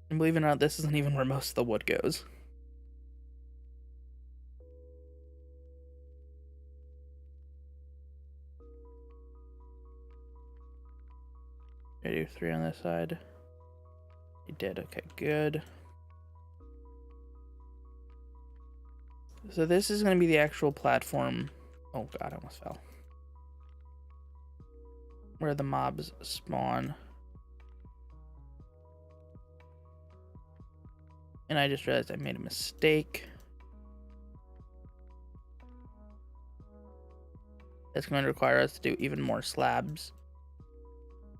And believe it or not, this isn't even where most of the wood goes. I do 3 on this side. You did, okay, good. So this is going to be the actual platform. Oh god, I almost fell. Where the mobs spawn. And I just realized I made a mistake. It's going to require us to do even more slabs.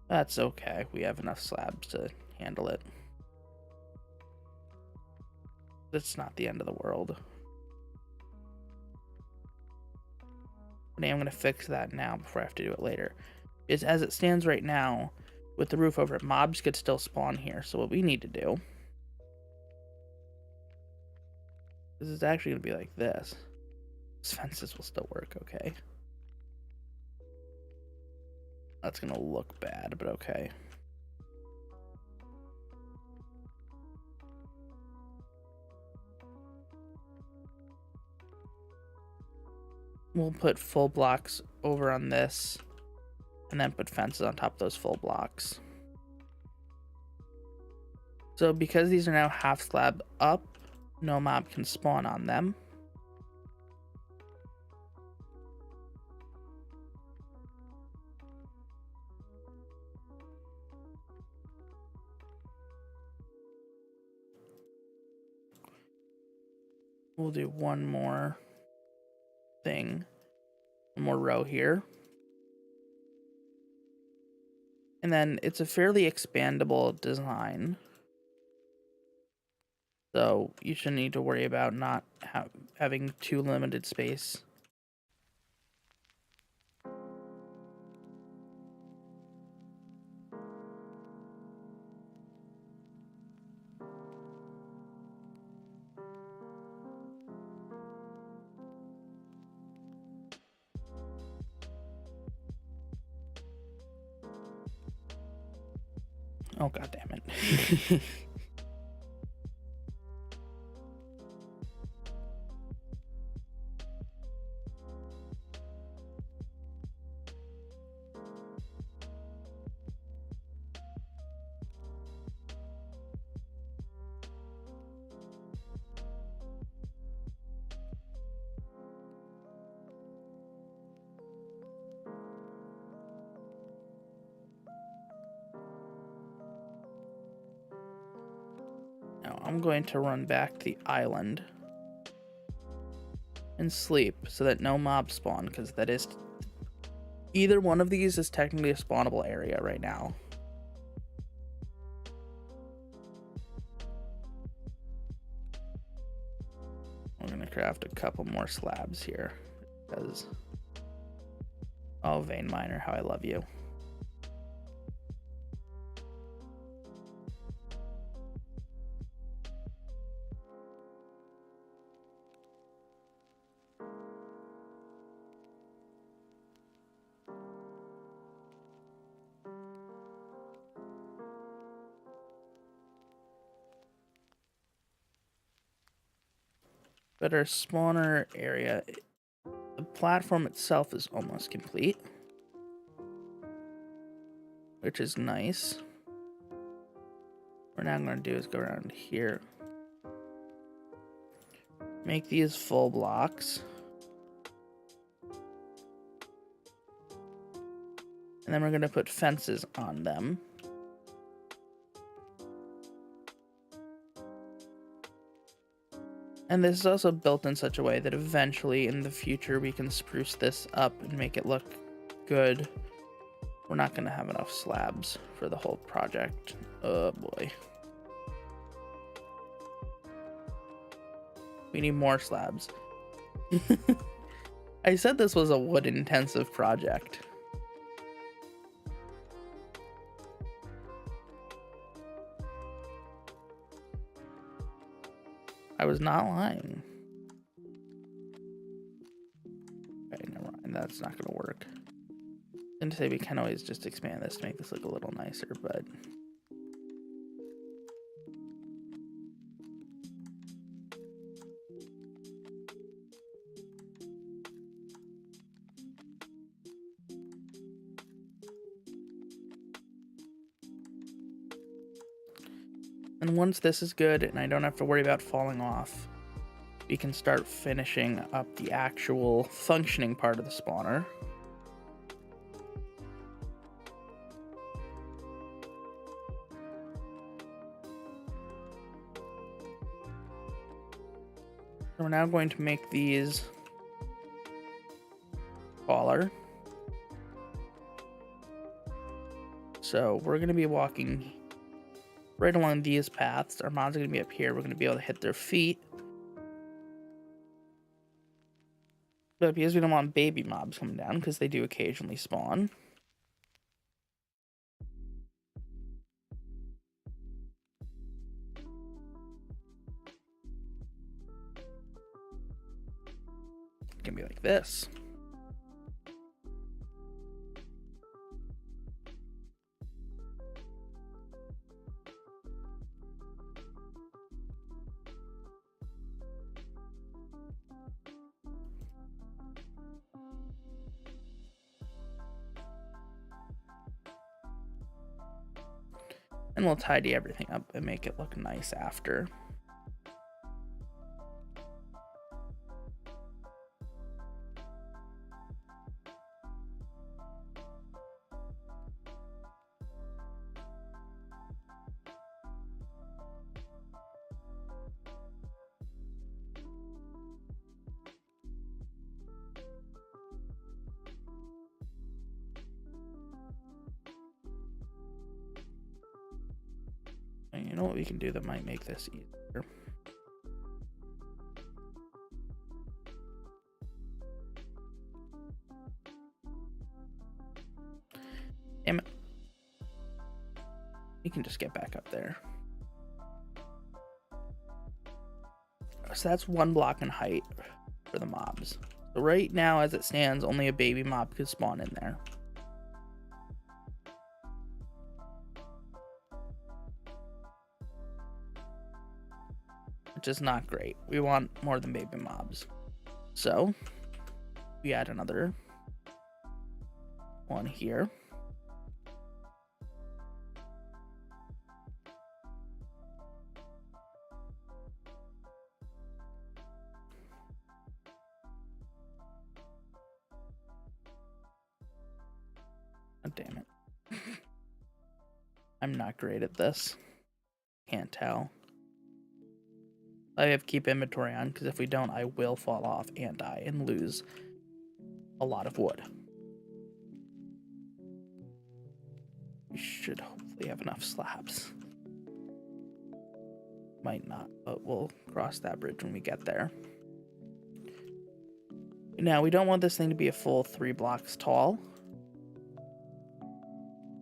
That's okay. We have enough slabs to handle it. It's not the end of the world. But I'm going to fix that now before I have to do it later. Is as it stands right now, with the roof over it, mobs could still spawn here. So what we need to do is actually going to be like this. These fences will still work, okay. That's going to look bad, but okay. We'll put full blocks over on this, and then put fences on top of those full blocks. So because these are now half slab up, no mob can spawn on them. We'll do one more thing, one more row here. And then it's a fairly expandable design. So you shouldn't need to worry about not having too limited space. Oh, god damn it. Now I'm going to run back to the island and sleep so that no mobs spawn, because that is... Either one of these is technically a spawnable area right now. We're gonna craft a couple more slabs here because... Oh, Vein Miner, how I love you. But our spawner area, the platform itself is almost complete, which is nice. What I'm going to do is go around here, make these full blocks, and then we're going to put fences on them. And this is also built in such a way that eventually in the future we can spruce this up and make it look good. We're not going to have enough slabs for the whole project. Oh boy. We need more slabs. I said this was a wood intensive project. I was not lying. Okay, never mind. That's not going to work. I'm going to say we can always just expand this to make this look a little nicer, but... And once this is good and I don't have to worry about falling off, we can start finishing up the actual functioning part of the spawner. So we're now going to make these taller. So we're going to be walking right along these paths. Our mobs are going to be up here. We're going to be able to hit their feet. But because we don't want baby mobs coming down, because they do occasionally spawn. It's going to be like this. And we'll tidy everything up and make it look nice after. And you know what we can do that might make this easier? Damn it. We can just get back up there. So that's 1 block in height for the mobs. So right now, as it stands, only a baby mob could spawn in there. which is not great. We want more than baby mobs. So we add another one here. Oh, damn it. I'm not great at this. Can't tell. I have to keep inventory on, because if we don't, I will fall off and die and lose a lot of wood. We should hopefully have enough slabs. Might not, but we'll cross that bridge when we get there. Now, we don't want this thing to be a full 3 blocks tall.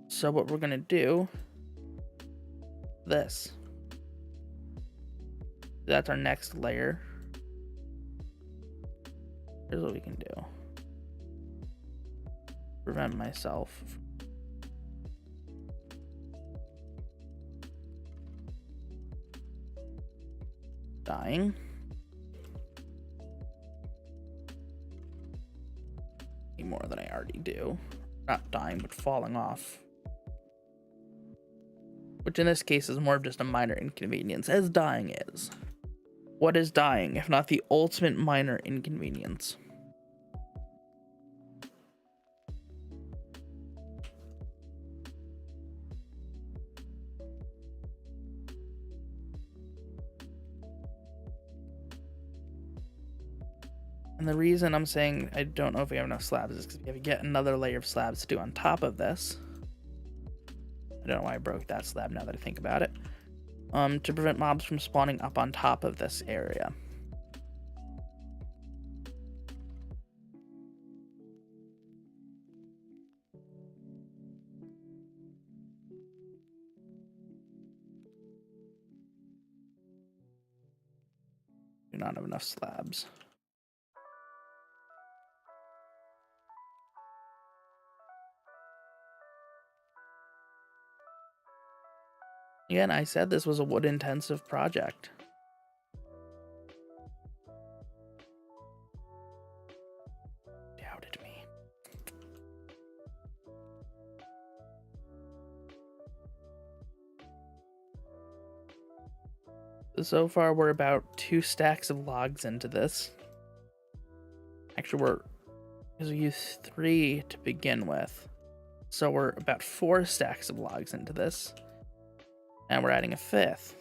So what we're going to do, this. That's our next layer. Here's what we can do. Prevent myself from dying. Any more than I already do. Not dying, but falling off. Which in this case is more of just a minor inconvenience, as dying is. What is dying, if not the ultimate minor inconvenience? And the reason I'm saying I don't know if we have enough slabs is because we have to get another layer of slabs to do on top of this. I don't know why I broke that slab now that I think about it. To prevent mobs from spawning up on top of this area. Do not have enough slabs. Again, I said this was a wood-intensive project. Doubted me. So far, we're about 2 stacks of logs into this. Actually, because we used 3 to begin with. So we're about 4 stacks of logs into this. And we're adding a 5th.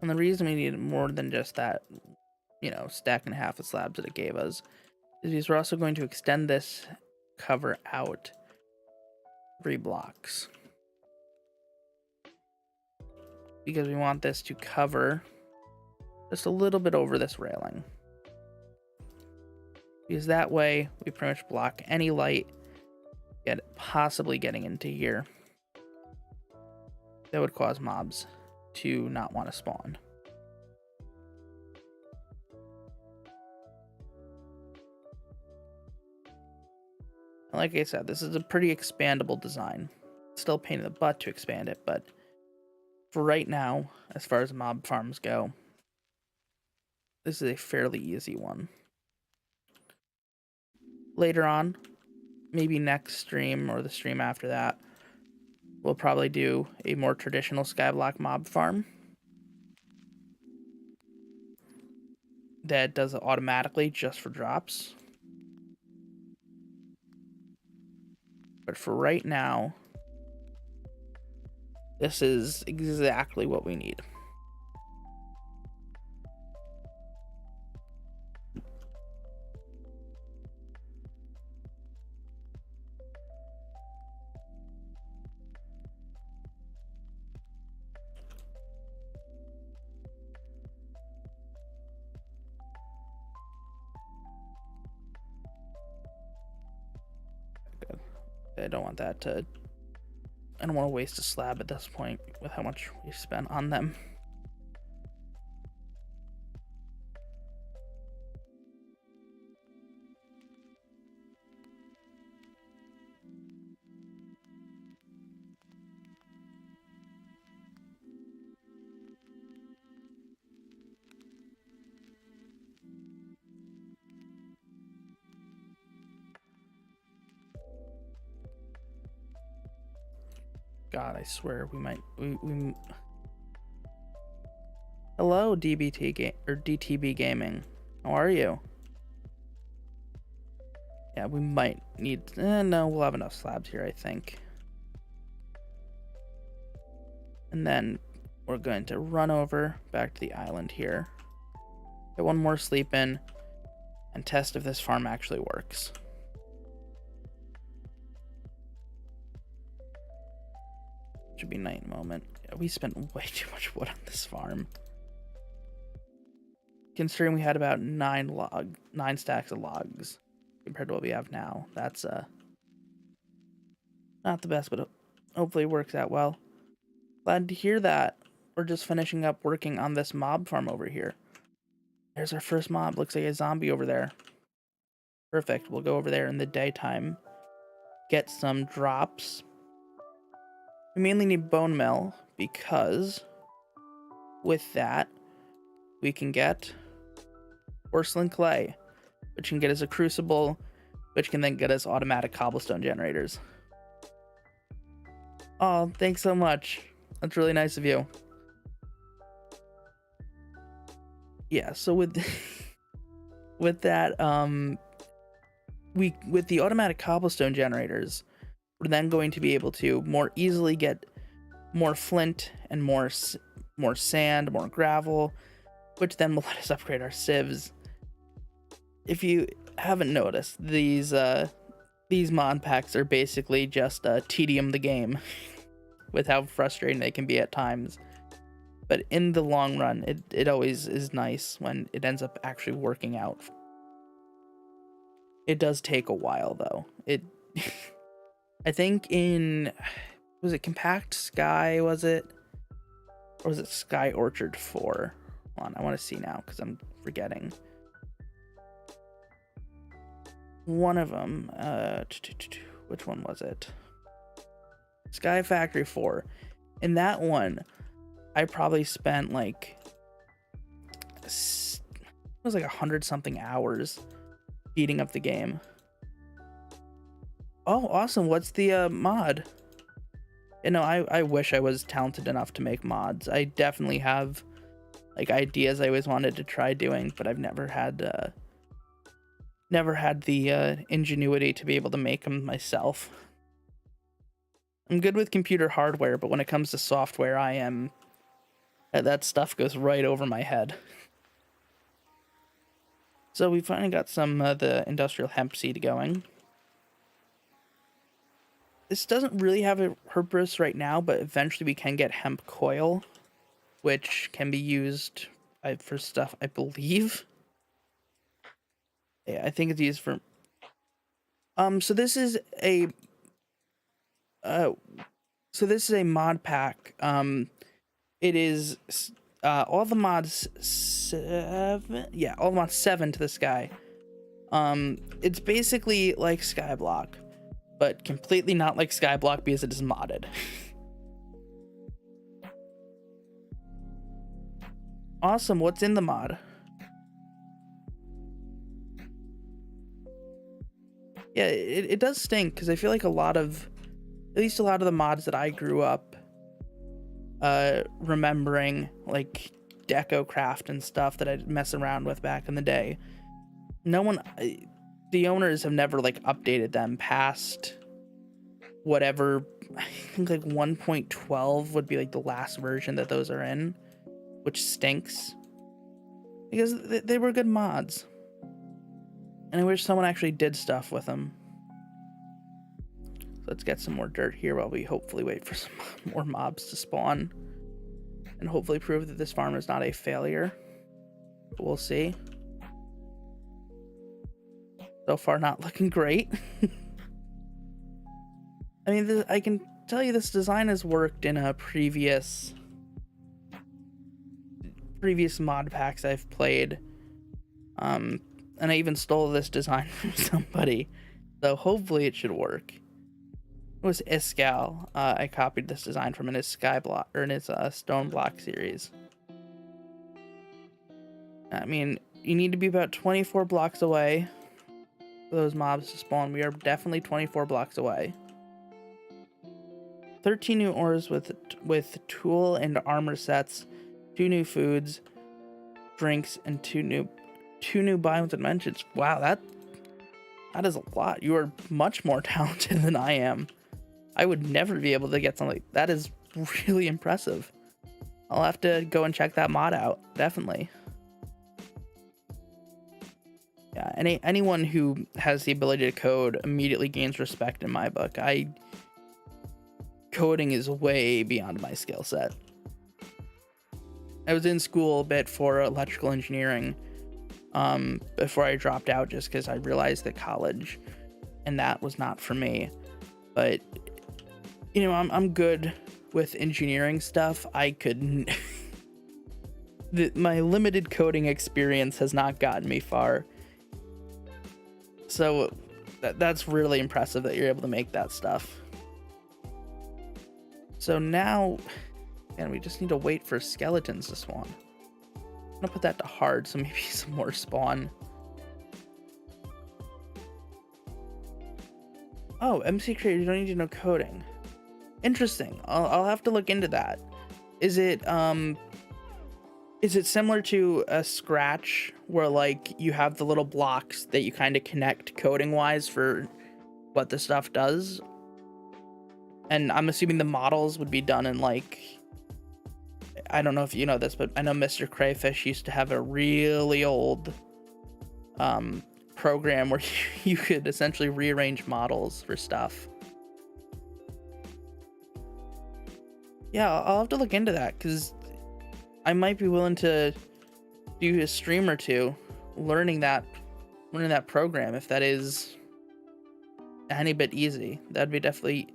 And the reason we needed more than just that, stack and a half of slabs that it gave us, is because we're also going to extend this cover out 3 blocks. Because we want this to cover just a little bit over this railing. Because that way, we pretty much block any light possibly getting into here that would cause mobs to not want to spawn. And like I said, this is a pretty expandable design. It's still a pain in the butt to expand it, but for right now, as far as mob farms go, this is a fairly easy one. Later on, maybe next stream or the stream after that, we'll probably do a more traditional skyblock mob farm that does it automatically just for drops. But for right now, this is exactly what we need. I don't want that to I don't want to waste a slab at this point with how much we spent on them. God, I swear we might. We... Hello, DBT game or DTB Gaming. How are you? Yeah, we might need. No, we'll have enough slabs here, I think. And then we're going to run over back to the island here. Get one more sleep in, and test if this farm actually works. Should be night in a moment. Yeah, we spent way too much wood on this farm. Considering we had about 9 stacks of logs compared to what we have now. That's not the best, but hopefully it works out well. Glad to hear that. We're just finishing up working on this mob farm over here. There's our first mob. Looks like a zombie over there. Perfect. We'll go over there in the daytime. Get some drops. We mainly need bone meal because with that we can get porcelain clay, which can get us a crucible, which can then get us automatic cobblestone generators. Oh, thanks so much. That's really nice of you. Yeah, so with with that, with the automatic cobblestone generators, we're then going to be able to more easily get more flint and more sand, more gravel, which then will let us upgrade our sieves. If you haven't noticed, these mod packs are basically just tedium the game with how frustrating they can be at times. But in the long run, it always is nice when it ends up actually working out. It does take a while though. I think was it Compact Sky, was it? Or was it Sky Orchard 4? Hold on, I want to see now because I'm forgetting. One of them, which one was it? Sky Factory 4. In that one, I probably spent like, it was like 100 something hours beating up the game. Oh, awesome. What's the mod? You know, I wish I was talented enough to make mods. I definitely have like ideas I always wanted to try doing, but I've never had the ingenuity to be able to make them myself. I'm good with computer hardware, but when it comes to software, that stuff goes right over my head. So we finally got some the industrial hemp seed going. This doesn't really have a purpose right now, but eventually we can get hemp coil, which can be used for stuff, I believe. Yeah, I think it's used for. So this is a. So this is a mod pack. It is all the mods 7. Yeah, all the mods 7 to the sky. It's basically like Skyblock, but completely not like Skyblock because it is modded. Awesome. What's in the mod? Yeah, it does stink because I feel like at least a lot of the mods that I grew up remembering, like DecoCraft and stuff that I'd mess around with back in the day, the owners have never like updated them past whatever. I think like 1.12 would be like the last version that those are in, which stinks because they were good mods. And I wish someone actually did stuff with them. So let's get some more dirt here while we hopefully wait for some more mobs to spawn. And hopefully prove that this farm is not a failure. But we'll see. So far, not looking great. I mean, tell you, this design has worked in a previous mod packs I've played. And I even stole this design from somebody, so hopefully it should work. It was Iskal. I copied this design from in his sky block, or in his stone block series. I mean, you need to be about 24 blocks away for those mobs to spawn. We are definitely 24 blocks away. 13 new ores with tool and armor sets, 2 new foods, drinks, and 2 new biomes and dimensions. Wow, that is a lot. You are much more talented than I am. I would never be able to get something. That is really impressive. I'll have to go and check that mod out, definitely. Yeah, anyone who has the ability to code immediately gains respect in my book. Coding is way beyond my skill set. I was in school a bit for electrical engineering before I dropped out, just because I realized that college and that was not for me. But you know, I'm good with engineering stuff. I couldn't. My limited coding experience has not gotten me far. So that's really impressive that you're able to make that stuff. So now, and we just need to wait for skeletons to spawn. I'm gonna put that to hard, so maybe some more spawn. Oh, MC Creator, you don't need to know coding. Interesting. I'll have to look into that. Is it similar to a Scratch, where like you have the little blocks that you kind of connect coding wise for what the stuff does? And I'm assuming the models would be done in like, I don't know if you know this, but I know Mr. Crayfish used to have a really old program where you could essentially rearrange models for stuff. Yeah, I'll have to look into that, because I might be willing to do a stream or two learning that program, if that is any bit easy. That'd be definitely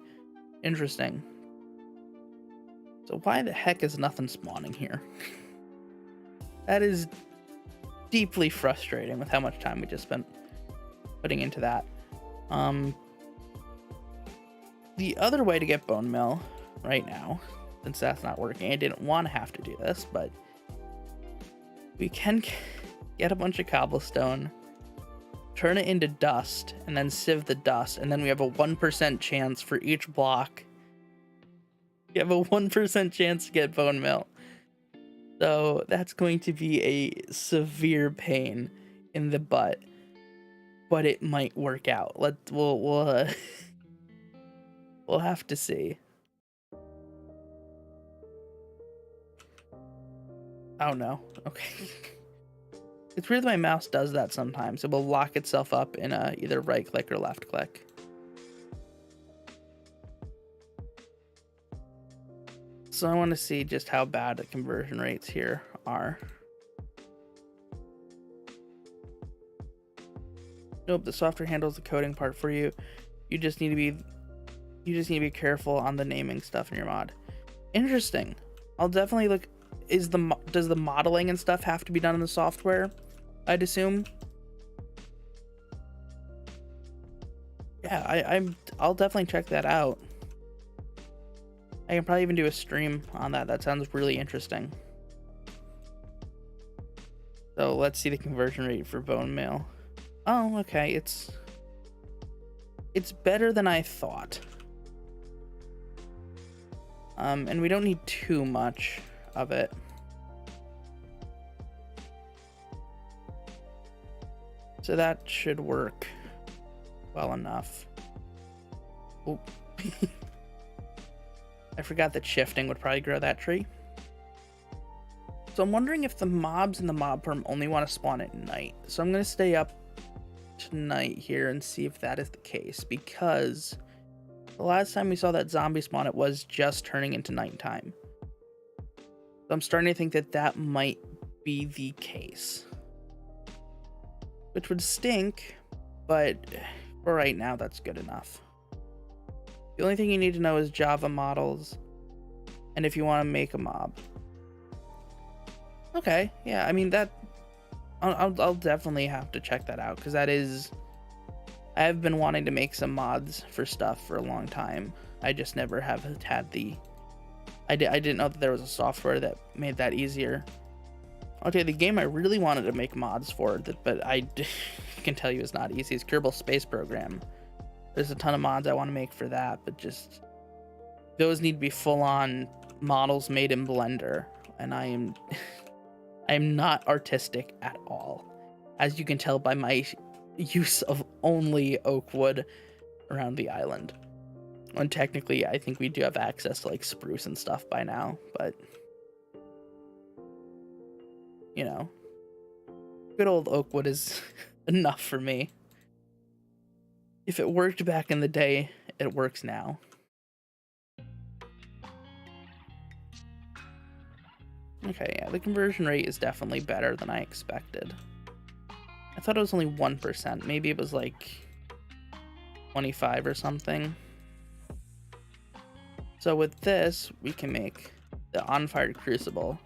interesting. So why the heck is nothing spawning here? That is deeply frustrating with how much time we just spent putting into that. The other way to get bone meal right now, since that's not working, I didn't want to have to do this, but we can get a bunch of cobblestone, turn it into dust, and then sieve the dust, and then we have a 1% chance for each block. You have a 1% chance to get bone meal. So that's going to be a severe pain in the butt, but it might work out. We'll have to see. Oh no. Okay. It's weird that my mouse does that sometimes. It will lock itself up in either right click or left click. So I want to see just how bad the conversion rates here are. Nope, the software handles the coding part for you. You just need to be careful on the naming stuff in your mod. Interesting. I'll definitely look. Does the modeling and stuff have to be done in the software? I'd assume. Yeah, I'll definitely check that out. I can probably even do a stream on that. That sounds really interesting. So let's see the conversion rate for bone meal. Oh, okay. It's better than I thought. And we don't need too much of it. So that should work well enough. Oh. I forgot that shifting would probably grow that tree. So I'm wondering if the mobs in the mob farm only want to spawn at night. So I'm going to stay up tonight here and see if that is the case, because the last time we saw that zombie spawn, it was just turning into nighttime. So I'm starting to think that that might be the case, which would stink, but for right now, that's good enough. The only thing you need to know is Java models and if you want to make a mob. Okay, yeah, I mean that I'll definitely have to check that out, because that is, I have been wanting to make some mods for stuff for a long time. I just never have had the I didn't know that there was a software that made that easier. Okay, the game I really wanted to make mods for, but I can tell you it's not easy, is Kerbal Space Program. There's a ton of mods I want to make for that, but just those need to be full-on models made in Blender, and I am not artistic at all, as you can tell by my use of only oak wood around the island. And technically, I think we do have access to like spruce and stuff by now, but you know, good old oak wood is enough for me. If it worked back in the day, it works now. Okay, yeah, the conversion rate is definitely better than I expected. I thought it was only 1%. Maybe it was like 25 or something. So with this, we can make the on-fired crucible.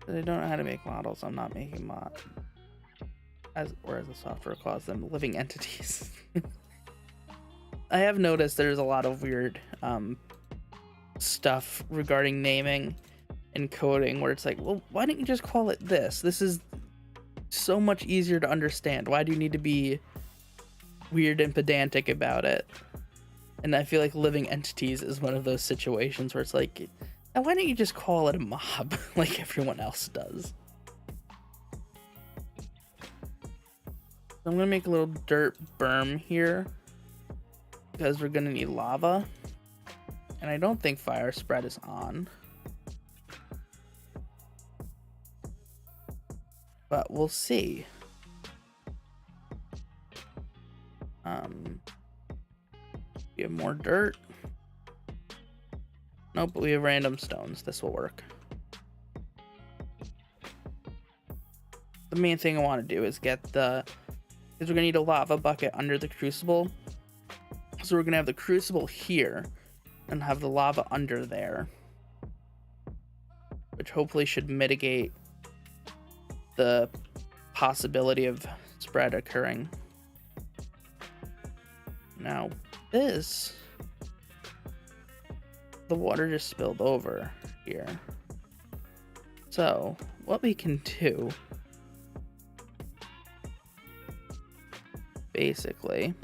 But I don't know how to make models. I'm not making as the software calls them, living entities. I have noticed there's a lot of weird stuff regarding naming and coding where it's like, well, why don't you just call it this? This is so much easier to understand. Why do you need to be weird and pedantic about it? And I feel like living entities is one of those situations where it's like, why don't you just call it a mob like everyone else does? So I'm gonna make a little dirt berm here because we're gonna need lava, and I don't think fire spread is on, but we'll see. We have more dirt. Nope, but we have random stones. This will work. The main thing I want to do is get because we're gonna need a lava bucket under the crucible. So we're gonna have the crucible here and have the lava under there, which hopefully should mitigate the possibility of spread occurring. Now this, the water just spilled over here. So what we can do, basically,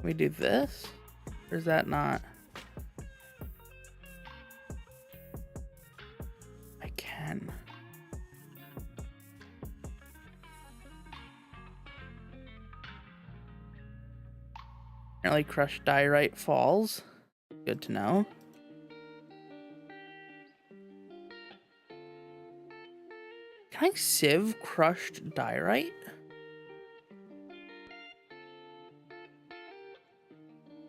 we do this, or is that not? I can. Apparently crushed diorite falls. Good to know. Can I sieve crushed diorite?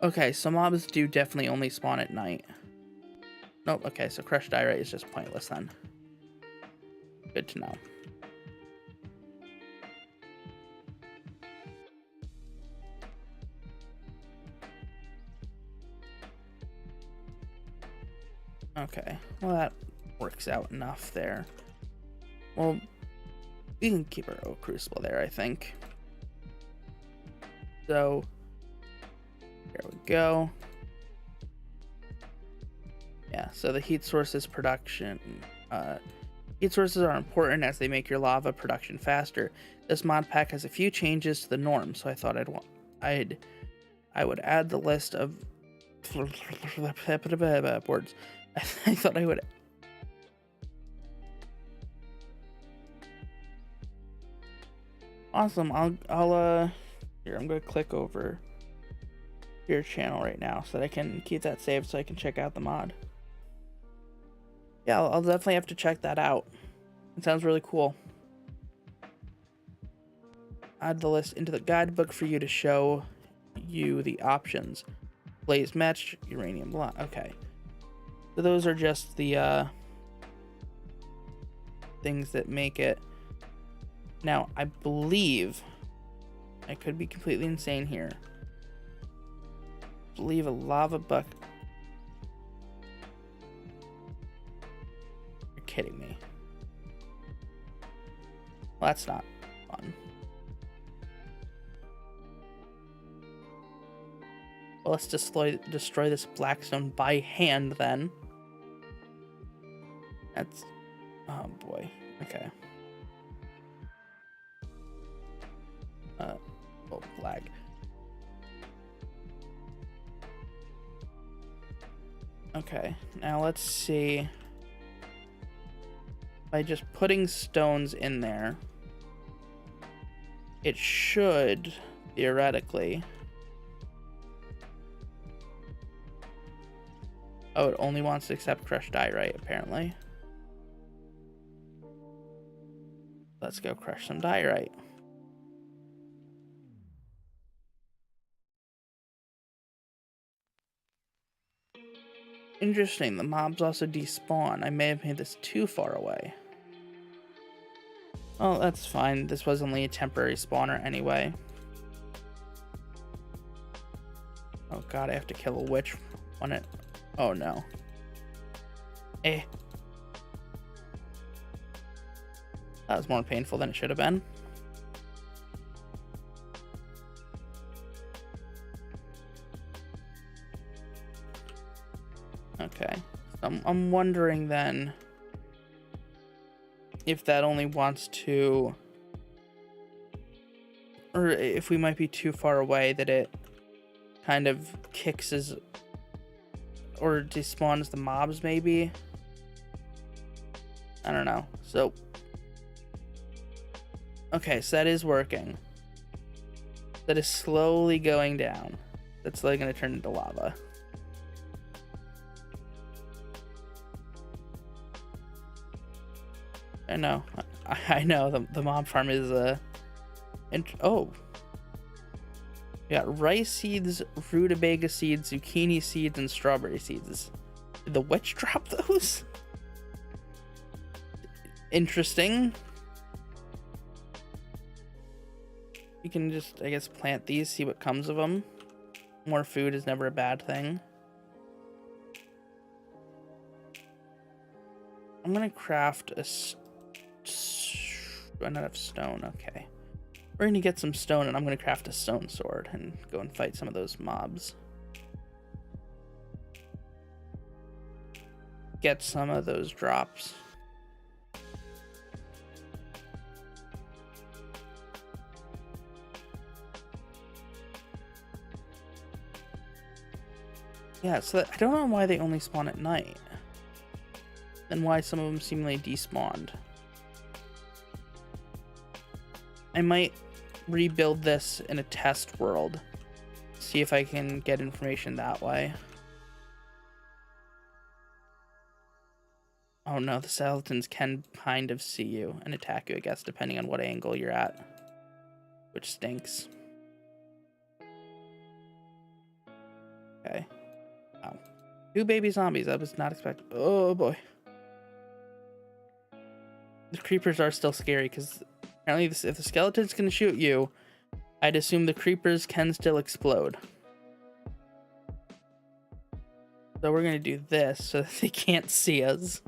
Okay, so mobs do definitely only spawn at night. Nope, okay, so crushed diorite is just pointless then. Good to know. Okay, well that works out enough there. Well, we can keep our oak crucible there, I think. So, here we go. Yeah, so the heat sources production. Heat sources are important as they make your lava production faster. This mod pack has a few changes to the norm, so I thought I would add the list of boards. I thought I would. Awesome. Here, I'm gonna click over your channel right now so that I can keep that saved so I can check out the mod. Yeah, I'll definitely have to check that out. It sounds really cool. Add the list into the guidebook for you to show you the options. Blaze match, uranium block. Okay. So those are just the things that make it. Now, I believe I could be completely insane here. Leave a lava bucket. You're kidding me. Well, that's not fun. Well, let's destroy this blackstone by hand then. That's... oh boy. Okay. Oh, lag. Okay, now let's see. By just putting stones in there, it should, theoretically... oh, it only wants to accept crushed diorite, apparently. Let's go crush some diorite. Interesting, the mobs also despawn. I may have made this too far away. Well, that's fine. This was only a temporary spawner anyway. Oh god, I have to kill a witch on it. Oh no. Eh. That was more painful than it should have been. Okay. So I'm wondering then if that only wants to, or if we might be too far away that it kind of kicks his, or despawns the mobs maybe. I don't know. So, okay, so that is working. That is slowly going down. That's slowly going to turn into lava. I know the mob farm is oh, we got rice seeds, rutabaga seeds, zucchini seeds, and strawberry seeds. Did the witch drop those? Interesting. You can just, I guess, plant these, see what comes of them. More food is never a bad thing. I'm gonna craft a run out of stone. Okay, we're gonna get some stone, and I'm gonna craft a stone sword and go and fight some of those mobs. Get some of those drops. Yeah, so I don't know why they only spawn at night, and why some of them seemingly despawned. I might rebuild this in a test world, see if I can get information that way. Oh no, the skeletons can kind of see you and attack you, I guess, depending on what angle you're at, which stinks. Okay. Wow. 2 baby zombies, I was not expecting. Oh boy. The creepers are still scary because apparently if the skeleton's gonna shoot you, I'd assume the creepers can still explode. So we're gonna do this so that they can't see us.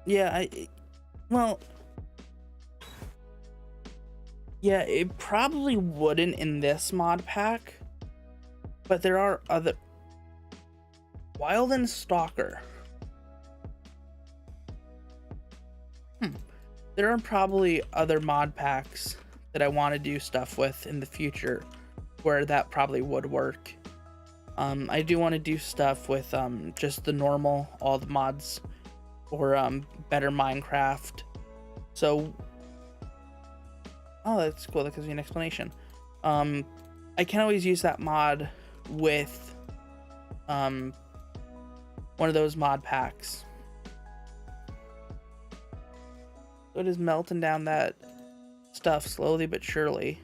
Yeah, well, yeah, it probably wouldn't in this mod pack, but there are other... Wild and Stalker. There are probably other mod packs that I want to do stuff with in the future where that probably would work. I do want to do stuff with just the normal, all the mods, or better Minecraft. So, oh, that's cool. That gives me an explanation. I can always use that mod with one of those mod packs. So it is melting down that stuff slowly but surely,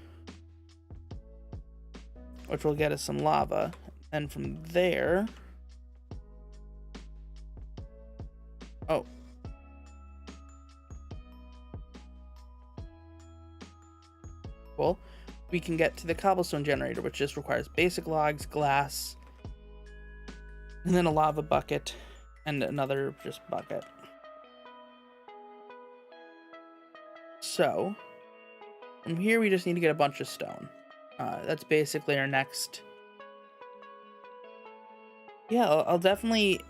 which will get us some lava. And from there, Oh. Cool. We can get to the cobblestone generator, which just requires basic logs, glass, and then a lava bucket, and another just bucket. So, from here we just need to get a bunch of stone. That's basically our next... Yeah, I'll definitely,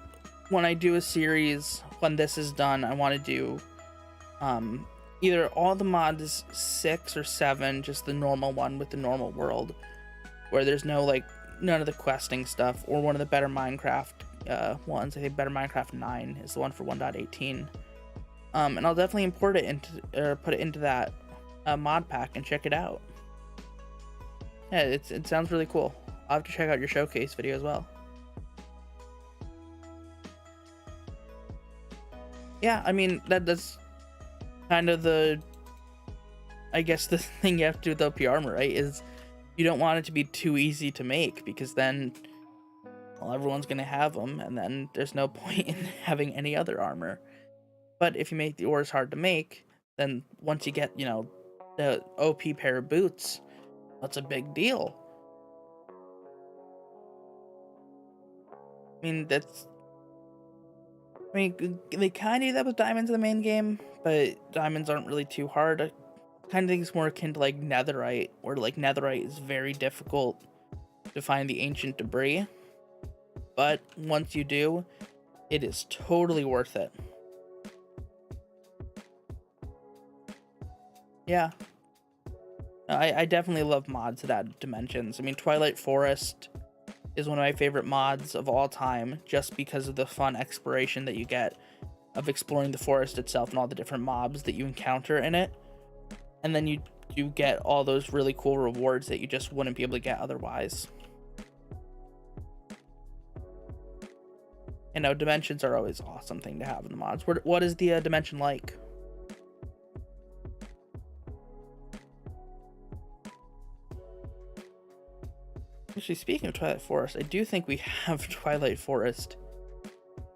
when I do a series, when this is done, I want to do either all the mods 6 or 7, just the normal one with the normal world, where there's no, like, none of the questing stuff, or one of the better Minecraft ones. I think Better Minecraft 9 is the one for 1.18. And I'll definitely import it into, or put it into that mod pack and check it out. Yeah, it sounds really cool. I'll have to check out your showcase video as well. Yeah, I mean, that's kind of the, I guess, the thing you have to do with OP armor, right? Is you don't want it to be too easy to make, because then, well, everyone's going to have them, and then there's no point in having any other armor. But if you make the ores hard to make, then once you get, you know, the OP pair of boots, that's a big deal. I mean, they kind of do that with diamonds in the main game, but diamonds aren't really too hard. I kind of think it's more akin to, like, netherite, where, like, netherite is very difficult to find the ancient debris. But once you do, it is totally worth it. Yeah. I definitely love mods that add dimensions. I mean, Twilight Forest is one of my favorite mods of all time, just because of the fun exploration that you get of exploring the forest itself and all the different mobs that you encounter in it. And then you get all those really cool rewards that you just wouldn't be able to get otherwise. You know, dimensions are always an awesome thing to have in the mods. What is the dimension like? Actually, speaking of Twilight Forest, I do think we have Twilight Forest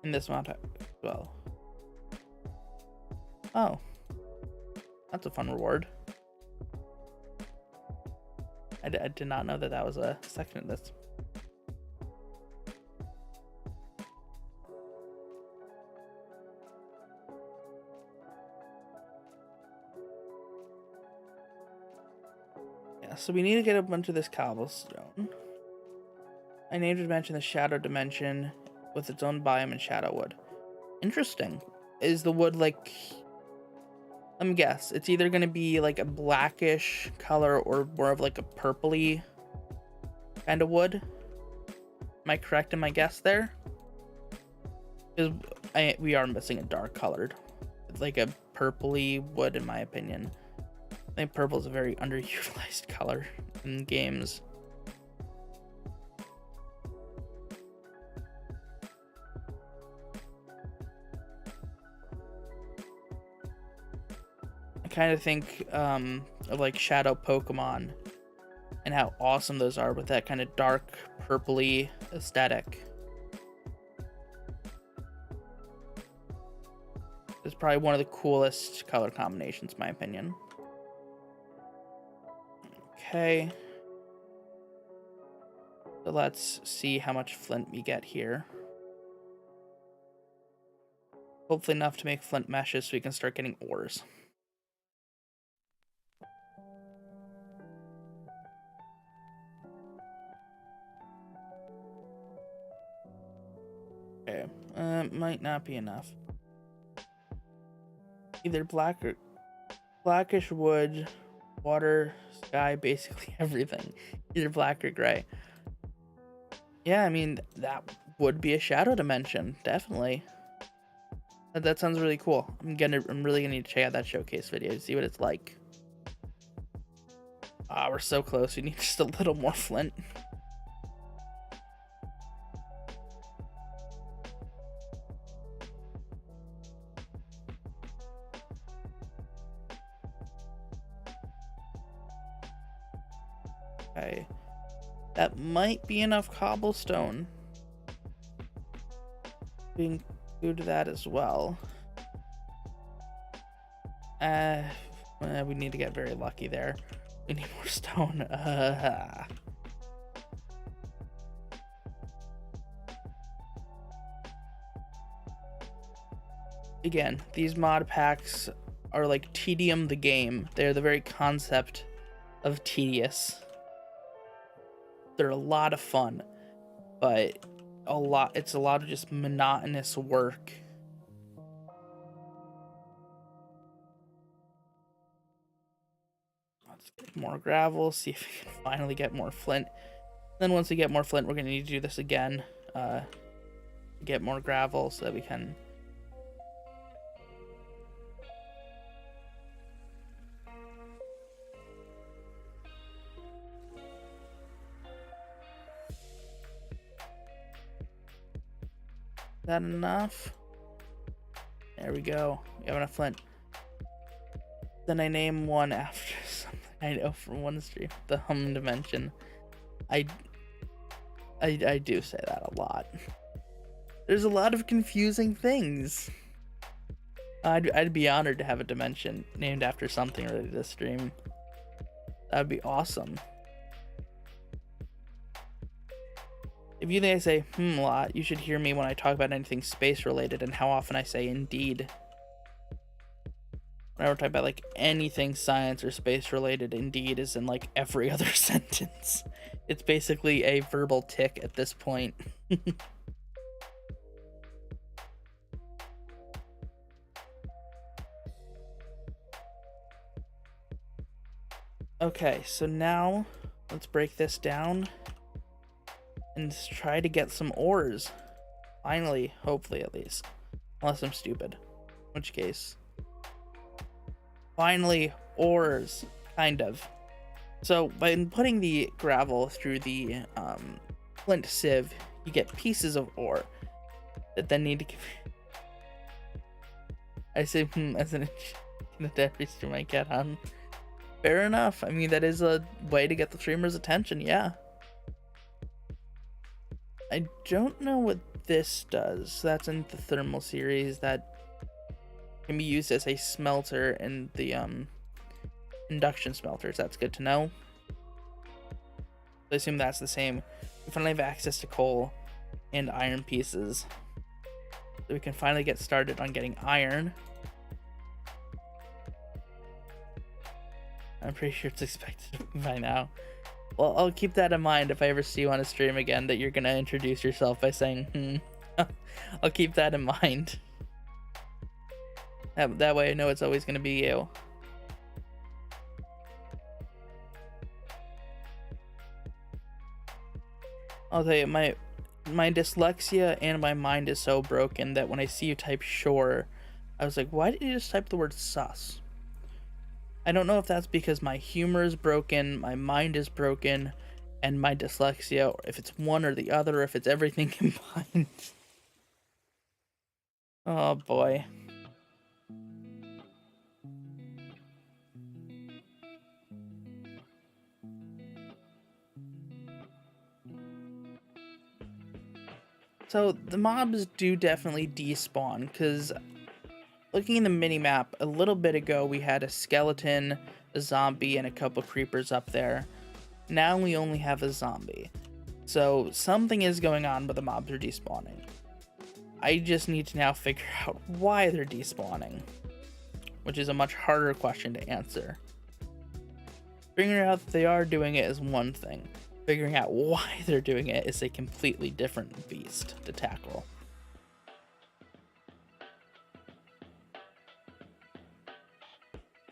in this mod as well. Oh. That's a fun reward. I did not know that that was a section of this. Yeah, so we need to get a bunch of this cobblestone. I named a dimension the Shadow Dimension with its own biome and shadow wood. Interesting. Is the wood like... Let me guess. It's either going to be like a blackish color or more of like a purpley kind of wood. Am I correct in my guess there? Because we are missing a dark colored. It's like a purpley wood in my opinion. I think purple is a very underutilized color in games. Kind of think of like Shadow Pokemon and how awesome those are with that kind of dark purpley aesthetic. It's probably one of the coolest color combinations in my opinion. Okay, so let's see how much flint we get here. Hopefully enough to make flint meshes so we can start getting ores. Okay, might not be enough. Either blackish wood, water, sky, basically everything. Either black or gray. Yeah, I mean, that would be a shadow dimension, definitely. That sounds really cool. I'm really gonna need to check out that showcase video to see what it's like. Ah, we're so close. We need just a little more flint. Okay, that might be enough cobblestone. food that as well. We need to get very lucky there. We need more stone. Again, these mod packs are like tedium the game. They're the very concept of tedious. They're a lot of fun, but it's a lot of just monotonous work. Let's get more gravel, see if we can finally get more flint. Then once we get more flint, we're gonna need to do this again. Get more gravel so that we can that enough? There we go. We have enough flint. Then I name one after something I know from one stream. The hum dimension. I do say that a lot. There's a lot of confusing things. I'd be honored to have a dimension named after something ready to stream. That'd be awesome. If you think I say a lot, you should hear me when I talk about anything space related and how often I say indeed. Whenever I talk about like anything science or space related, indeed is in like every other sentence. It's basically a verbal tick at this point. Okay, so now let's break this down and try to get some ores. Finally, hopefully at least. Unless I'm stupid. In which case. Finally, ores. Kind of. So, by putting the gravel through the flint sieve, you get pieces of ore that then need to give... I say as an every stream I get on. Fair enough. I mean, that is a way to get the streamer's attention, yeah. I don't know what this does. That's in the thermal series. That can be used as a smelter in the induction smelters. That's good to know. I assume that's the same. We finally have access to coal and iron pieces. So we can finally get started on getting iron. I'm pretty sure it's expected by now. Well, I'll keep that in mind if I ever see you on a stream again, that you're going to introduce yourself by saying, I'll keep that in mind. That way I know it's always going to be you. I'll tell you, my dyslexia and my mind is so broken that when I see you type sure, I was like, why did you just type the word sus? I don't know if that's because my humor is broken, my mind is broken, and my dyslexia, or if it's one or the other, or if it's everything combined. Oh boy. So the mobs do definitely despawn, because looking in the minimap, a little bit ago we had a skeleton, a zombie, and a couple creepers up there. Now we only have a zombie. So something is going on, but the mobs are despawning. I just need to now figure out why they're despawning, which is a much harder question to answer. Figuring out that they are doing it is one thing. Figuring out why they're doing it is a completely different beast to tackle.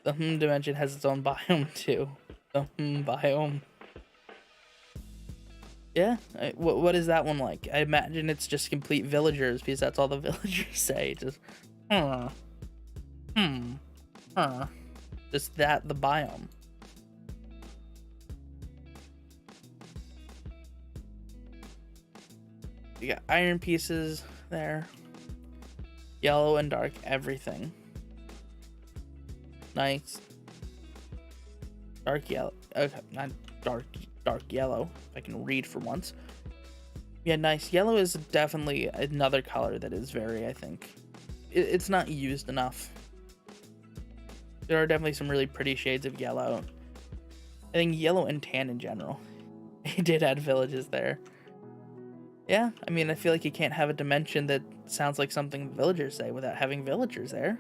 The dimension has its own biome too. The biome. Yeah, what is that one like? I imagine it's just complete villagers, because that's all the villagers say. Just, just that, the biome. You got iron pieces there. Yellow and dark, everything. Nice. Dark yellow. Okay, not dark yellow. If I can read for once. Yeah, nice. Yellow is definitely another color that is very, I think, it's not used enough. There are definitely some really pretty shades of yellow. I think yellow and tan in general. He did add villages there. Yeah, I mean, I feel like you can't have a dimension that sounds like something villagers say without having villagers there.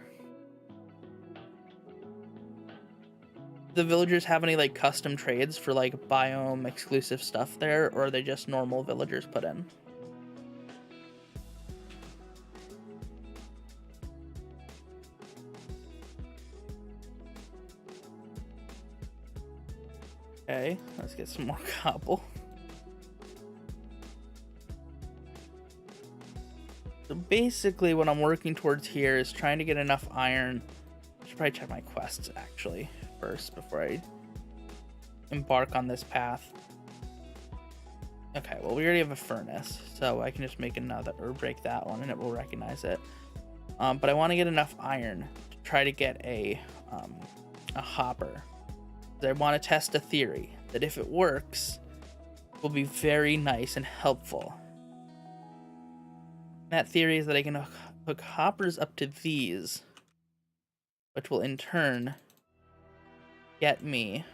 The villagers have any like custom trades for like biome exclusive stuff there, or are they just normal villagers put in? Okay, let's get some more cobble. So basically what I'm working towards here is trying to get enough iron. I should probably check my quests actually first before I embark on this path. Okay, well we already have a furnace, so I can just make another, or break that one and it will recognize it. But I want to get enough iron to try to get a hopper. I want to test a theory that if it works, it will be very nice and helpful. That theory is that I can hook hoppers up to these, which will in turn get me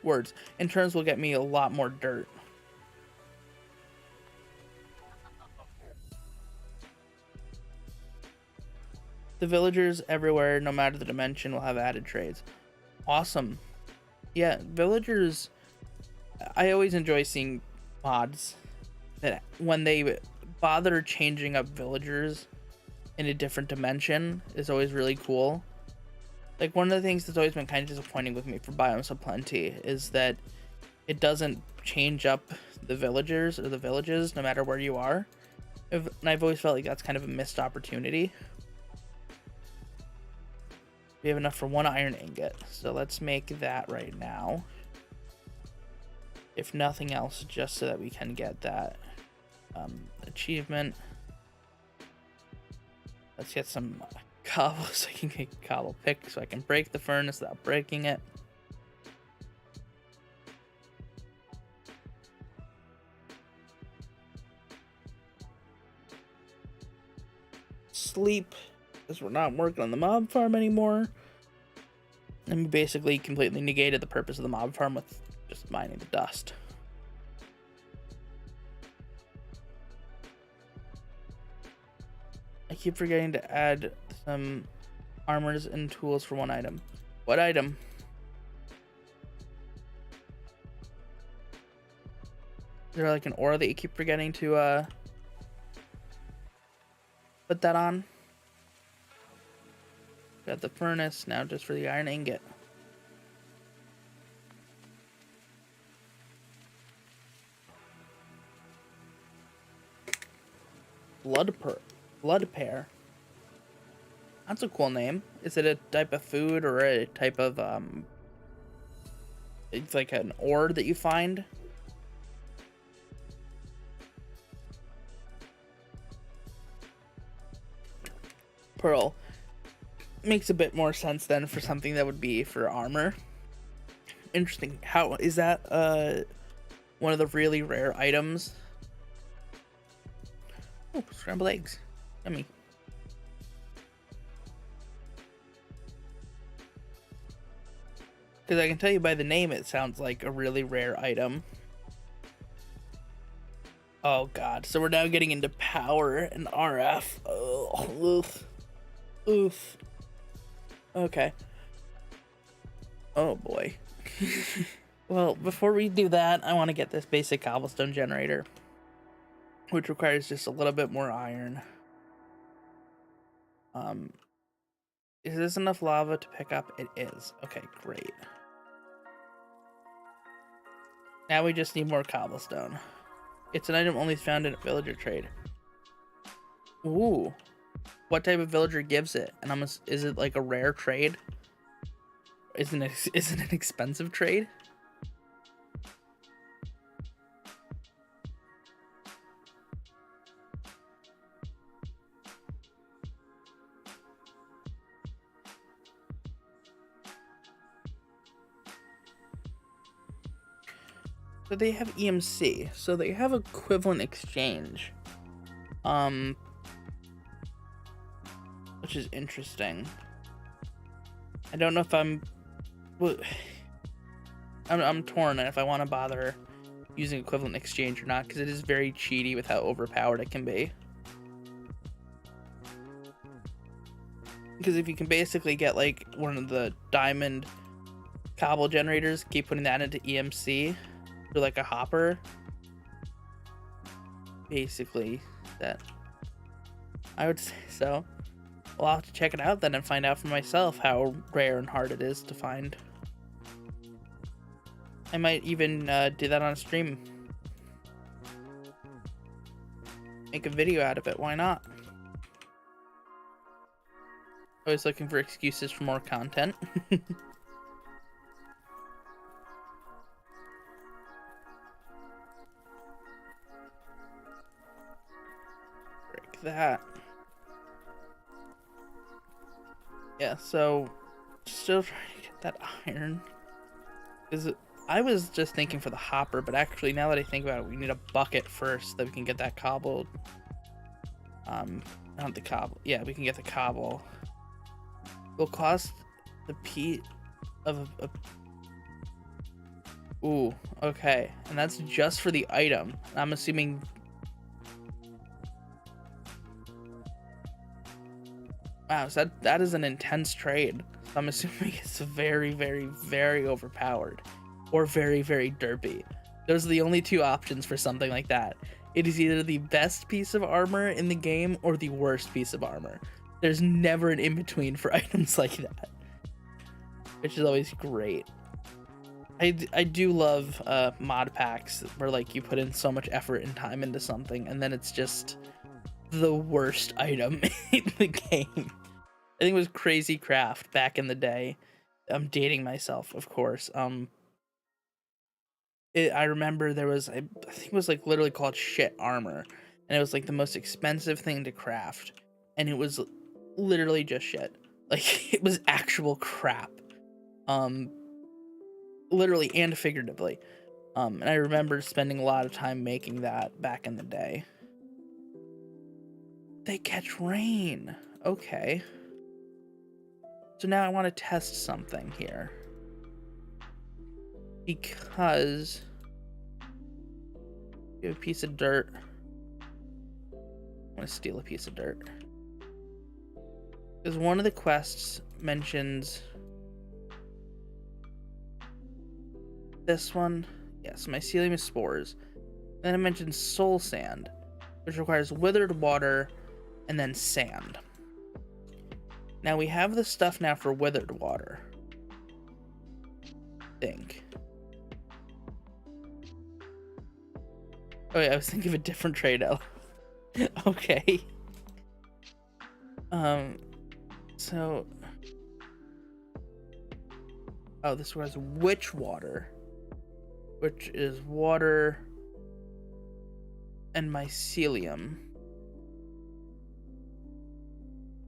words. In turns will get me a lot more dirt. The villagers everywhere, no matter the dimension, will have added trades. Awesome. Yeah, villagers, I always enjoy seeing mods that when they bother changing up villagers in a different dimension is always really cool. Like, one of the things that's always been kind of disappointing with me for Biomes of Plenty is that it doesn't change up the villagers or the villages no matter where you are. And I've always felt like that's kind of a missed opportunity. We have enough for one iron ingot, so let's make that right now. If nothing else, just so that we can get that achievement. Let's get some cobble so I can get cobble pick so I can break the furnace without breaking it. Sleep, because we're not working on the mob farm anymore. And we basically completely negated the purpose of the mob farm with just mining the dust. I keep forgetting to add some armors and tools for one item. What item? Is there like an aura that you keep forgetting to put that on? Got the furnace, now just for the iron ingot. Blood pear. That's a cool name. Is it a type of food or a type of it's like an ore that you find? Pearl. Makes a bit more sense then for something that would be for armor. Interesting. How is that one of the really rare items? Oh, scrambled eggs. Yummy. Because I can tell you by the name it sounds like a really rare item. Oh god, so we're now getting into power and RF. Oh, oof. Oof. Okay. Oh boy. Well, before we do that, I want to get this basic cobblestone generator, which requires just a little bit more iron. Is this enough lava to pick up? It is. Okay, great. Now we just need more cobblestone. It's an item only found in a villager trade. Ooh. What type of villager gives it? And is it like a rare trade? Isn't it an expensive trade? So they have EMC, so they have equivalent exchange. Which is interesting. I don't know if I'm torn if I want to bother using equivalent exchange or not, because it is very cheaty with how overpowered it can be. Because if you can basically get like one of the diamond cobble generators, keep putting that into EMC for like a hopper, basically that, I would say so. Well, I'll have to check it out then and find out for myself how rare and hard it is to find. I might even do that on a stream. Make a video out of it, why not? Always looking for excuses for more content. Break that. Yeah, so still trying to get that iron. I was just thinking for the hopper, but actually now that I think about it, we need a bucket first so that we can get that cobble. Not the cobble. Yeah, we can get the cobble. Will cost the P of a. Ooh, okay, and that's just for the item. I'm assuming. Wow, so that is an intense trade. So I'm assuming it's very, very, very overpowered. Or very, very derpy. Those are the only two options for something like that. It is either the best piece of armor in the game or the worst piece of armor. There's never an in-between for items like that. Which is always great. I do love mod packs where like you put in so much effort and time into something and then it's just the worst item in the game. I think it was Crazy Craft back in the day. I'm dating myself, of course. I remember there was, I think it was like literally called shit armor, and it was like the most expensive thing to craft, and it was literally just shit. Like it was actual crap, literally and figuratively. And I remember spending a lot of time making that back in the day. They catch rain. Okay. So now I want to test something here. Because you have a piece of dirt. I want to steal a piece of dirt. Because one of the quests mentions this one. Yes, mycelium spores. Then it mentions soul sand, which requires withered water and then sand. Now we have the stuff now for withered water. I think. Oh yeah, I was thinking of a different trade out. Okay. So. Oh, this was witch water, which is water and mycelium.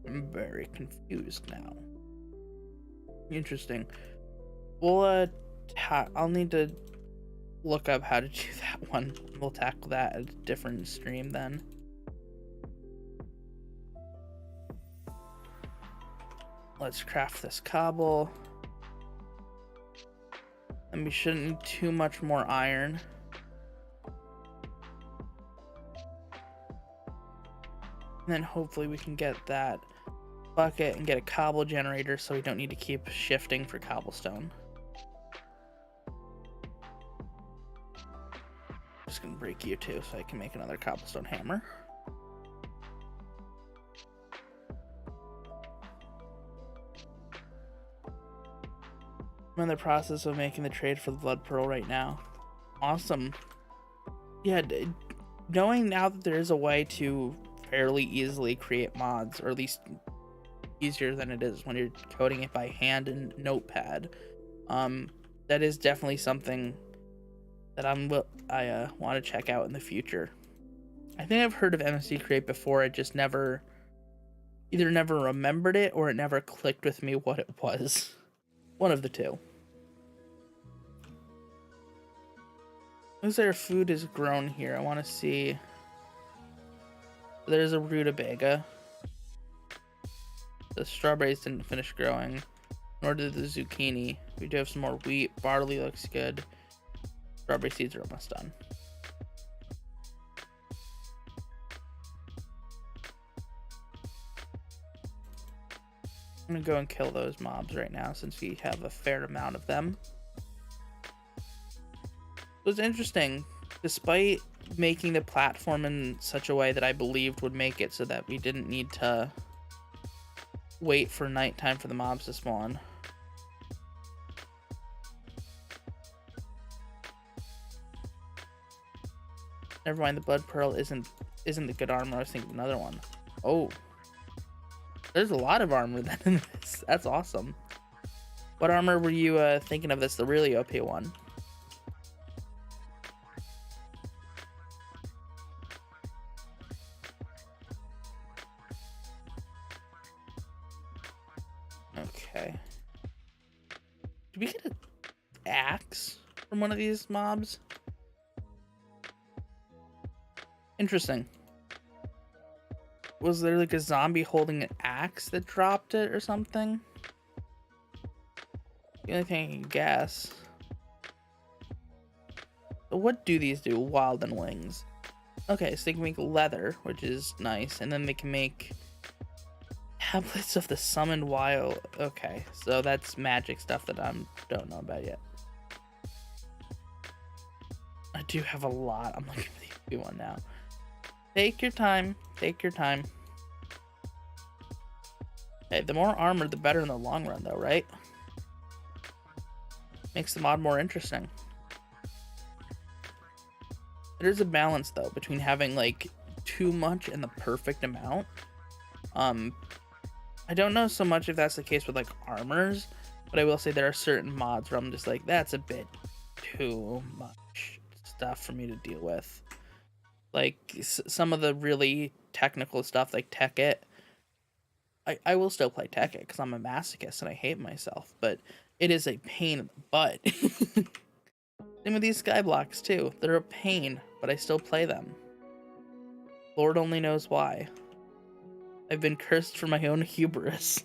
I'm very confused now. Interesting. Well, I'll need to look up how to do that one. We'll tackle that at a different stream then. Let's craft this cobble. And we shouldn't need too much more iron. And then hopefully we can get that bucket and get a cobble generator so we don't need to keep shifting for cobblestone. Just gonna break you too so I can make another cobblestone hammer. I'm in the process of making the trade for the blood pearl right now. Awesome. Yeah, knowing now that there is a way to fairly easily create mods, or at least easier than it is when you're coding it by hand in Notepad, that is definitely something that I want to check out in the future. I think I've heard of MSC Create before. I just never remembered it, or it never clicked with me what it was. One of the two. Looks like our food is grown here. I want to see. There's a rutabaga. The strawberries didn't finish growing, nor did the zucchini. We do have some more wheat. Barley looks good. Strawberry seeds are almost done. I'm gonna go and kill those mobs right now since we have a fair amount of them. It was interesting, despite making the platform in such a way that I believed would make it so that we didn't need to wait for nighttime for the mobs to spawn. Never mind, the blood pearl isn't the good armor. I was thinking another one. Oh, there's a lot of armor then in this. That's awesome. What armor were you thinking of? That's the really OP one. Okay. Did we get an axe from one of these mobs? Interesting. Was there like a zombie holding an axe that dropped it or something? The only thing I can guess. So what do these do? Wild and wings. Okay, so they can make leather, which is nice, and then they can make tablets of the summoned wild. Okay, so that's magic stuff that I don't know about yet. I do have a lot. I'm looking for the OP one now. Take your time. Take your time. Hey, the more armor, the better in the long run, though, right? Makes the mod more interesting. There's a balance, though, between having, like, too much and the perfect amount. I don't know so much if that's the case with, like, armors, but I will say there are certain mods where I'm just like, that's a bit too much stuff for me to deal with. Like, some of the really technical stuff, like Tekkit, I will still play Tekkit because I'm a masochist and I hate myself, but it is a pain in the butt. Same with these sky blocks, too. They're a pain, but I still play them. Lord only knows why. I've been cursed for my own hubris.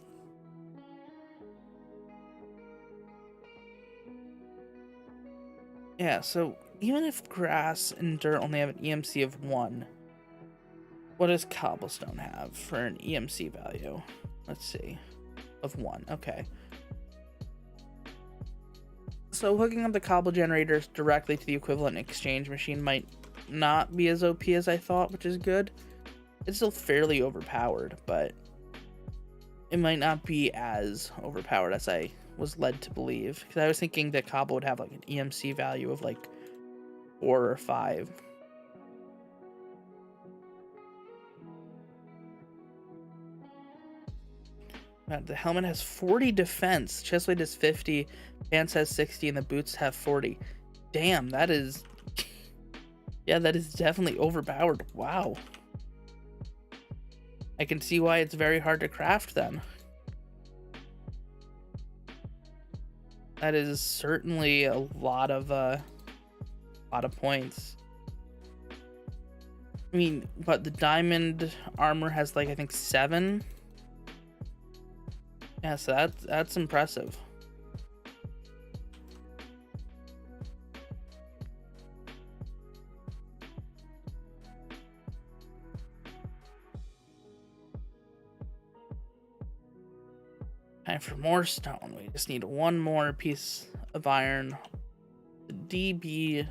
Yeah, so even if grass and dirt only have an EMC of 1, what does cobblestone have for an EMC value? Let's see. Of 1, okay. So hooking up the cobble generators directly to the equivalent exchange machine might not be as OP as I thought, which is good. It's still fairly overpowered, but it might not be as overpowered as I was led to believe. Because I was thinking that cobble would have like an EMC value of like 4 or 5. The helmet has 40 defense, chestplate is 50, pants has 60, and the boots have 40. Damn, that is... yeah, that is definitely overpowered. Wow. I can see why it's very hard to craft then. That is certainly a lot of points. I mean, but the diamond armor has like I think 7. Yeah, so that's impressive. Time for more stone. We just need one more piece of iron. The DT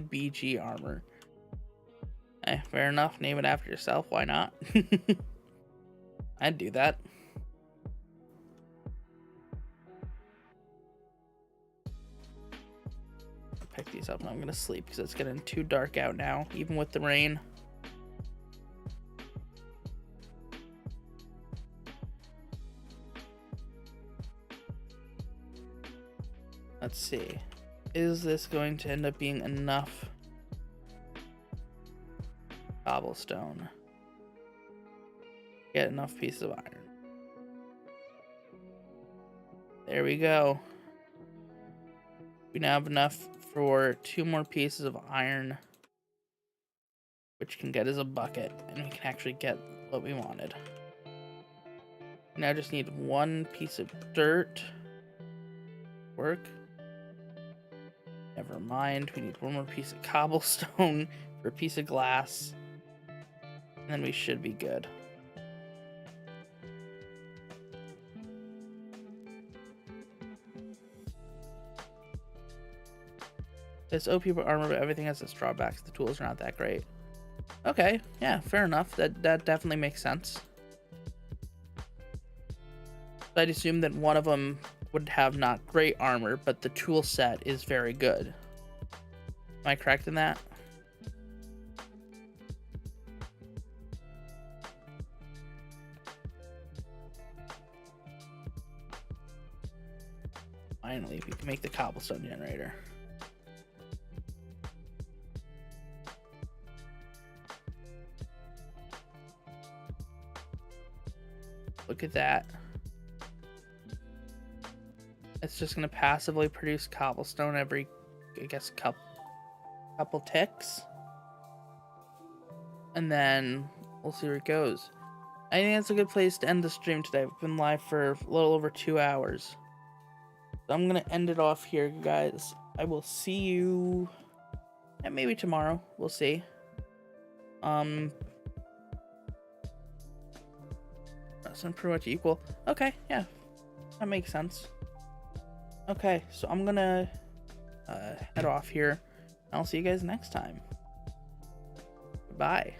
BG armor. Hey, fair enough. Name it after yourself. Why not? I'd do that. Pick these up and I'm gonna sleep because it's getting too dark out now, even with the rain. Let's see. Is this going to end up being enough cobblestone? Get enough pieces of iron. There we go. We now have enough for 2 more pieces of iron, which can get us a bucket, and we can actually get what we wanted. We now just need 1 piece of dirt. Work. Never mind. We need 1 more piece of cobblestone for a piece of glass, and then we should be good. This OP armor, but everything has its drawbacks. The tools are not that great. Okay, yeah, fair enough. That definitely makes sense. I'd assume that one of them would have not great armor, but the tool set is very good. Am I correct in that? Finally, we can make the cobblestone generator. Look at that. It's just going to passively produce cobblestone every, I guess, couple ticks. And then we'll see where it goes. I think that's a good place to end the stream today. We've been live for a little over 2 hours. So I'm going to end it off here, guys. I will see you maybe tomorrow. We'll see. That's pretty much equal. Okay, yeah. That makes sense. Okay, so I'm gonna head off here. I'll see you guys next time. Bye.